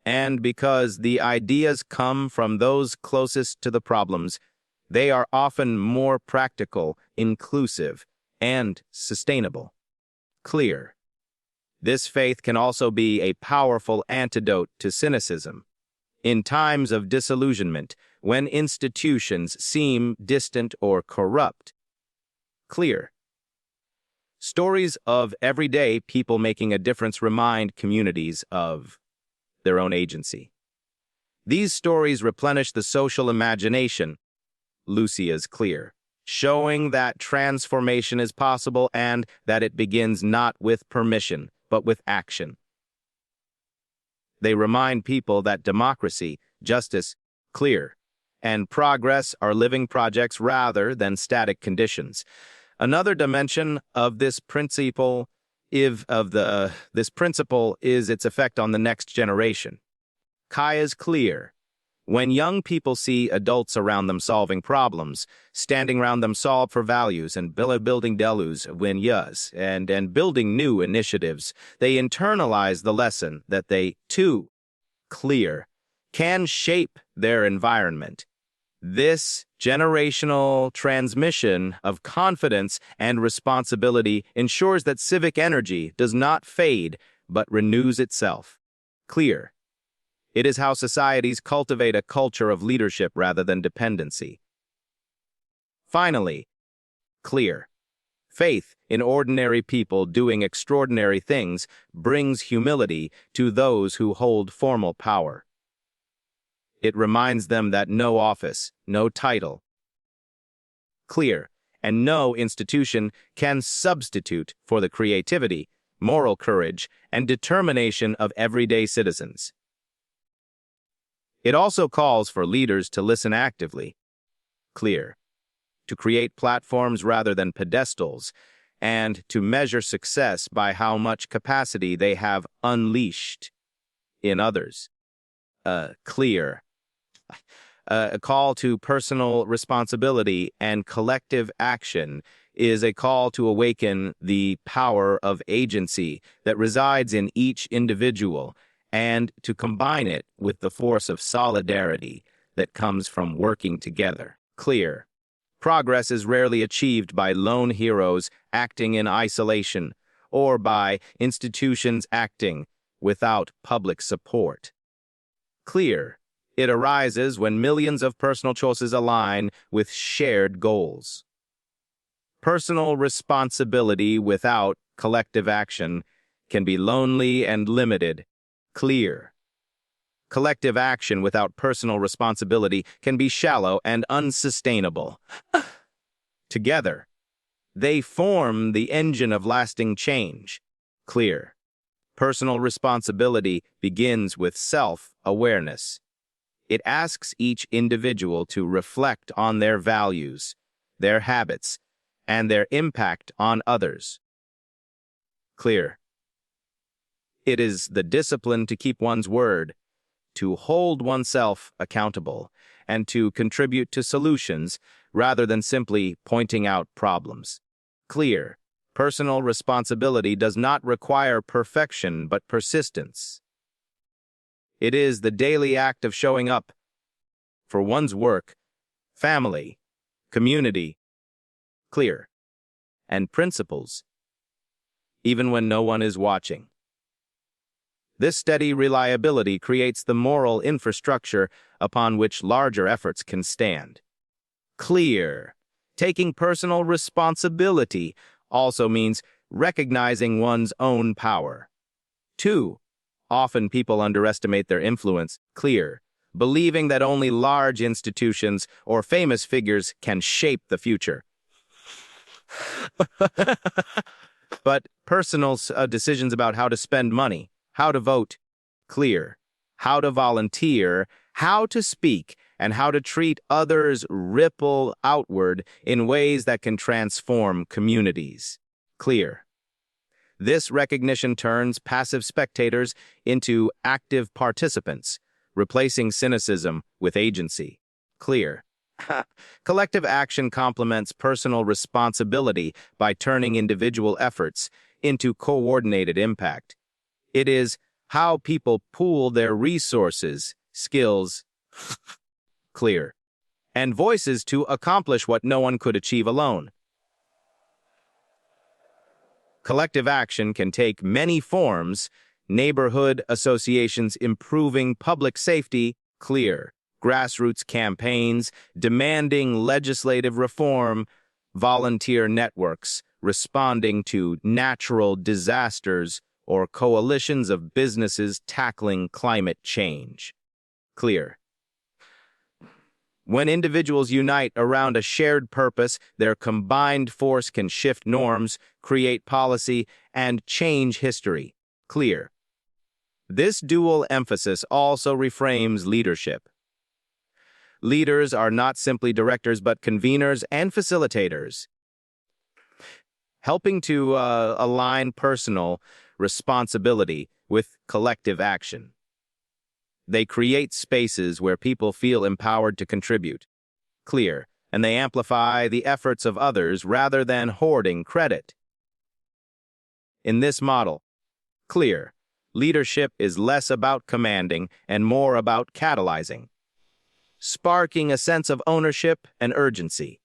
Speaker 1: And because the ideas come from those closest to the problems, they are often more practical, inclusive, and sustainable. Clear. This faith can also be a powerful antidote to cynicism. In times of disillusionment, when institutions seem distant or corrupt. Clear. Stories of everyday people making a difference remind communities of their own agency. These stories replenish the social imagination, Lucia's clear, showing that transformation is possible and that it begins not with permission, but with action. They remind people that democracy, justice, clear, and progress are living projects rather than static conditions. Another dimension of this principle is its effect on the next generation. Kaya's clear. When young people see adults around them solving problems, standing around them solve for values and building delus when and building new initiatives, they internalize the lesson that they, too, clear, can shape their environment. This generational transmission of confidence and responsibility ensures that civic energy does not fade but renews itself. Clear. It is how societies cultivate a culture of leadership rather than dependency. Finally, clear. Faith in ordinary people doing extraordinary things brings humility to those who hold formal power. It reminds them that no office, no title, clear, and no institution can substitute for the creativity, moral courage, and determination of everyday citizens. It also calls for leaders to listen actively, clear, to create platforms rather than pedestals, and to measure success by how much capacity they have unleashed in others. Clear. A call to personal responsibility and collective action is a call to awaken the power of agency that resides in each individual and to combine it with the force of solidarity that comes from working together. Clear. Progress is rarely achieved by lone heroes acting in isolation or by institutions acting without public support. Clear. It arises when millions of personal choices align with shared goals. Personal responsibility without collective action can be lonely and limited. Clear. Collective action without personal responsibility can be shallow and unsustainable. Together, they form the engine of lasting change. Clear. Personal responsibility begins with self-awareness. It asks each individual to reflect on their values, their habits, and their impact on others. Clear. It is the discipline to keep one's word, to hold oneself accountable, and to contribute to solutions rather than simply pointing out problems. Clear. Personal responsibility does not require perfection but persistence. It is the daily act of showing up for one's work, family, community, clear, and principles, even when no one is watching. This steady reliability creates the moral infrastructure upon which larger efforts can stand. Clear. Taking personal responsibility also means recognizing one's own power. 2. Often people underestimate their influence. Clear. Believing that only large institutions or famous figures can shape the future. But personal decisions about how to spend money, how to vote, clear, how to volunteer, how to speak, and how to treat others ripple outward in ways that can transform communities. Clear. This recognition turns passive spectators into active participants, replacing cynicism with agency. Clear. Collective action complements personal responsibility by turning individual efforts into coordinated impact. It is how people pool their resources, skills, clear, and voices to accomplish what no one could achieve alone. Collective action can take many forms: neighborhood associations improving public safety, clear, grassroots campaigns demanding legislative reform, volunteer networks responding to natural disasters, or coalitions of businesses tackling climate change. Clear. When individuals unite around a shared purpose, their combined force can shift norms, create policy, and change history. Clear. This dual emphasis also reframes leadership. Leaders are not simply directors but conveners and facilitators, helping to align personal responsibility with collective action. They create spaces where people feel empowered to contribute, clear, and they amplify the efforts of others rather than hoarding credit. In this model, clear, leadership is less about commanding and more about catalyzing, sparking a sense of ownership and urgency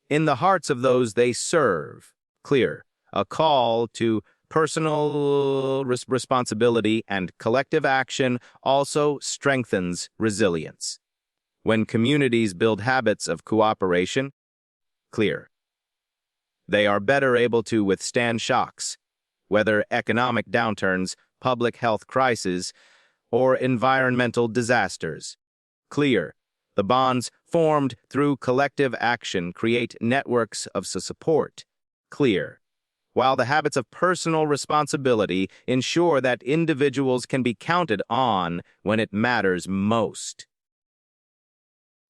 Speaker 1: in the hearts of those they serve. Clear, a call to personal responsibility and collective action also strengthens resilience. When communities build habits of cooperation, clear, they are better able to withstand shocks, whether economic downturns, public health crises, or environmental disasters. Clear, the bonds formed through collective action create networks of support. Clear, while the habits of personal responsibility ensure that individuals can be counted on when it matters most.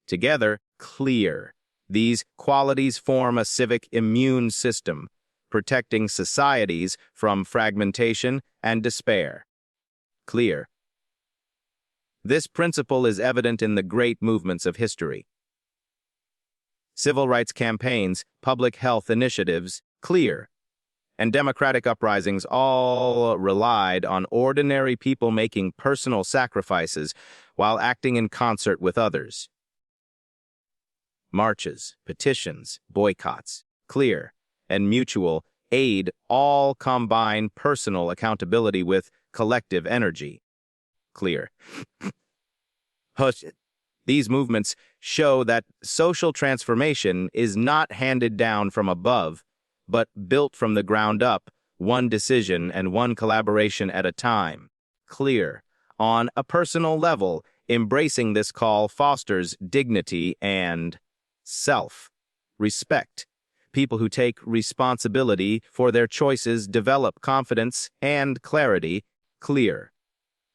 Speaker 1: Together, clear, these qualities form a civic immune system, protecting societies from fragmentation and despair. Clear. This principle is evident in the great movements of history. Civil rights campaigns, public health initiatives, clear, and democratic uprisings all relied on ordinary people making personal sacrifices while acting in concert with others. Marches, petitions, boycotts, clear, and mutual aid all combine personal accountability with collective energy. Clear. These movements show that social transformation is not handed down from above, but built from the ground up, one decision and one collaboration at a time. Clear. On a personal level, embracing this call fosters dignity and self-respect. People who take responsibility for their choices develop confidence and clarity. Clear.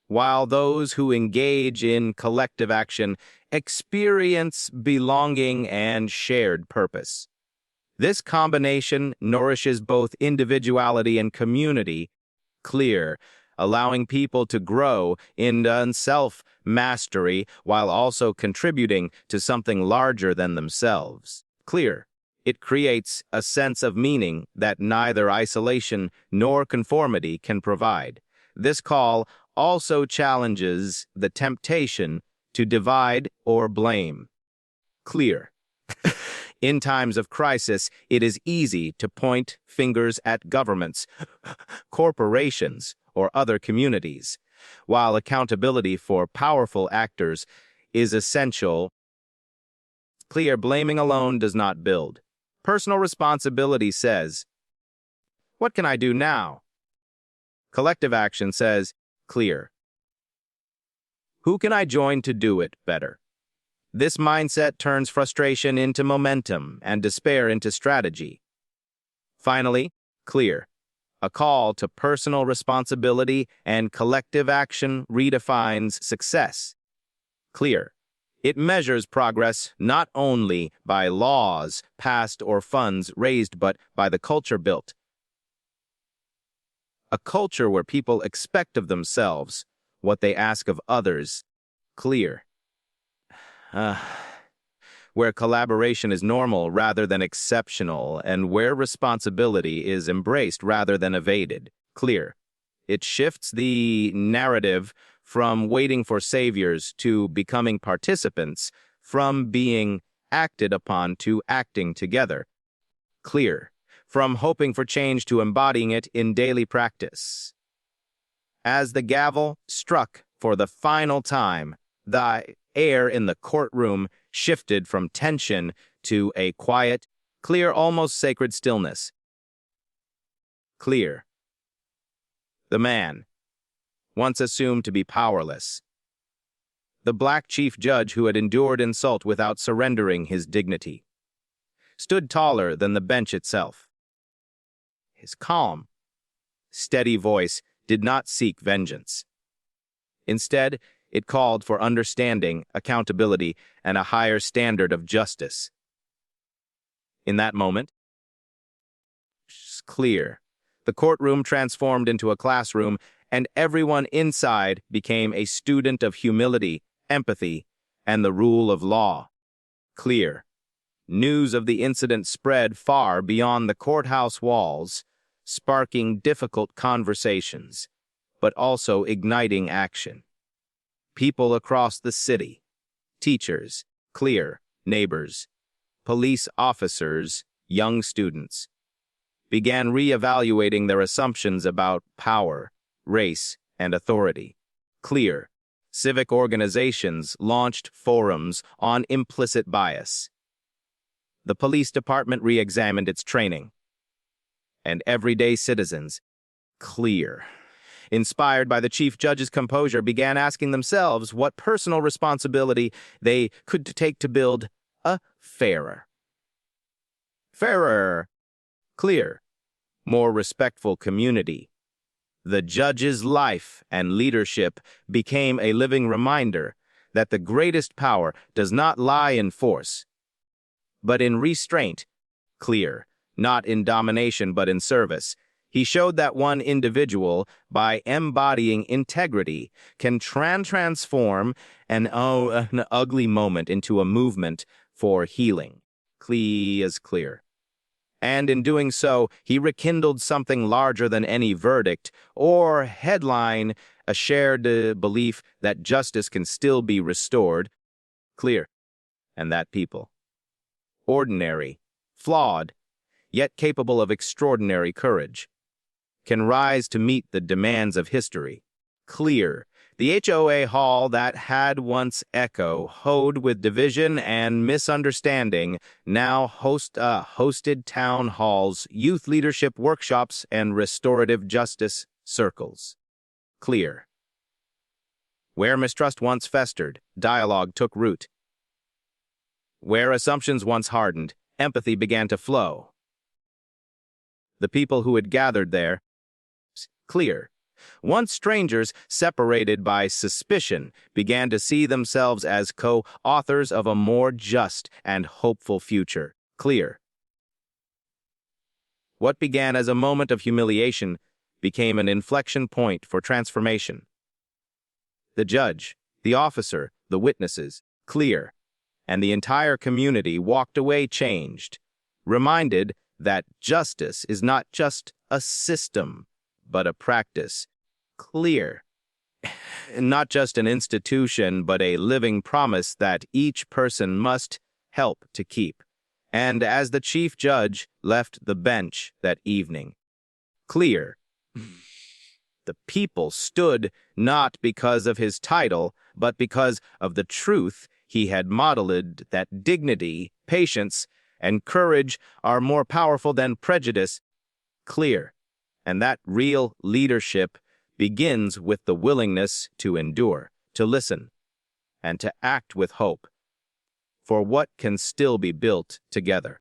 Speaker 1: While those who engage in collective action experience belonging and shared purpose. This combination nourishes both individuality and community. Clear, allowing people to grow in self-mastery while also contributing to something larger than themselves. Clear, It creates a sense of meaning that neither isolation nor conformity can provide. This call also challenges the temptation to divide or blame. Clear. In times of crisis, it is easy to point fingers at governments, corporations, or other communities, while accountability for powerful actors is essential. Clear. Blaming alone does not build. Personal responsibility says, "What can I do now?" Collective action says, "Clear. Who can I join to do it better?" This mindset turns frustration into momentum and despair into strategy. Finally, clear. A call to personal responsibility and collective action redefines success. Clear. It measures progress not only by laws passed or funds raised, but by the culture built. A culture where people expect of themselves what they ask of others. Clear. Where collaboration is normal rather than exceptional, and where responsibility is embraced rather than evaded. Clear. It shifts the narrative from waiting for saviors to becoming participants, from being acted upon to acting together. Clear. From hoping for change to embodying it in daily practice. As the gavel struck for the final time, the air in the courtroom shifted from tension to a quiet, clear, almost sacred stillness. Clear. The man, once assumed to be powerless. The black chief judge who had endured insult without surrendering his dignity, stood taller than the bench itself. His calm, steady voice did not seek vengeance. Instead, it called for understanding, accountability, and a higher standard of justice. In that moment, it's clear. The courtroom transformed into a classroom, and everyone inside became a student of humility, empathy, and the rule of law. Clear. News of the incident spread far beyond the courthouse walls, sparking difficult conversations, but also igniting action. People across the city, teachers, clear, neighbors, police officers, young students, began re-evaluating their assumptions about power, race, and authority. Clear. Civic organizations launched forums on implicit bias. The police department re-examined its training. And everyday citizens, clear, inspired by the chief judge's composure, began asking themselves what personal responsibility they could take to build a fairer, clear, more respectful community. The judge's life and leadership became a living reminder that the greatest power does not lie in force, but in restraint. Clear. Not in domination, but in service. He showed that one individual, by embodying integrity, can transform an ugly moment into a movement for healing. Clear. And in doing so, he rekindled something larger than any verdict or headline, a shared belief that justice can still be restored. Clear. And that people, ordinary, flawed, yet capable of extraordinary courage, can rise to meet the demands of history. Clear. The HOA hall that had once echoed with division and misunderstanding now hosted town halls, youth leadership workshops, and restorative justice circles. Clear. Where mistrust once festered, dialogue took root. Where assumptions once hardened, empathy began to flow. The people who had gathered there, clear, once strangers separated by suspicion, began to see themselves as co-authors of a more just and hopeful future. Clear. What began as a moment of humiliation became an inflection point for transformation. The judge, the officer, the witnesses, clear, and the entire community walked away changed, reminded that justice is not just a system, but a practice. Clear. Not just an institution, but a living promise that each person must help to keep. And as the chief judge left the bench that evening, clear, the people stood not because of his title, but because of the truth he had modeled, that dignity, patience, and courage are more powerful than prejudice. Clear. And that real leadership begins with the willingness to endure, to listen, and to act with hope for what can still be built together.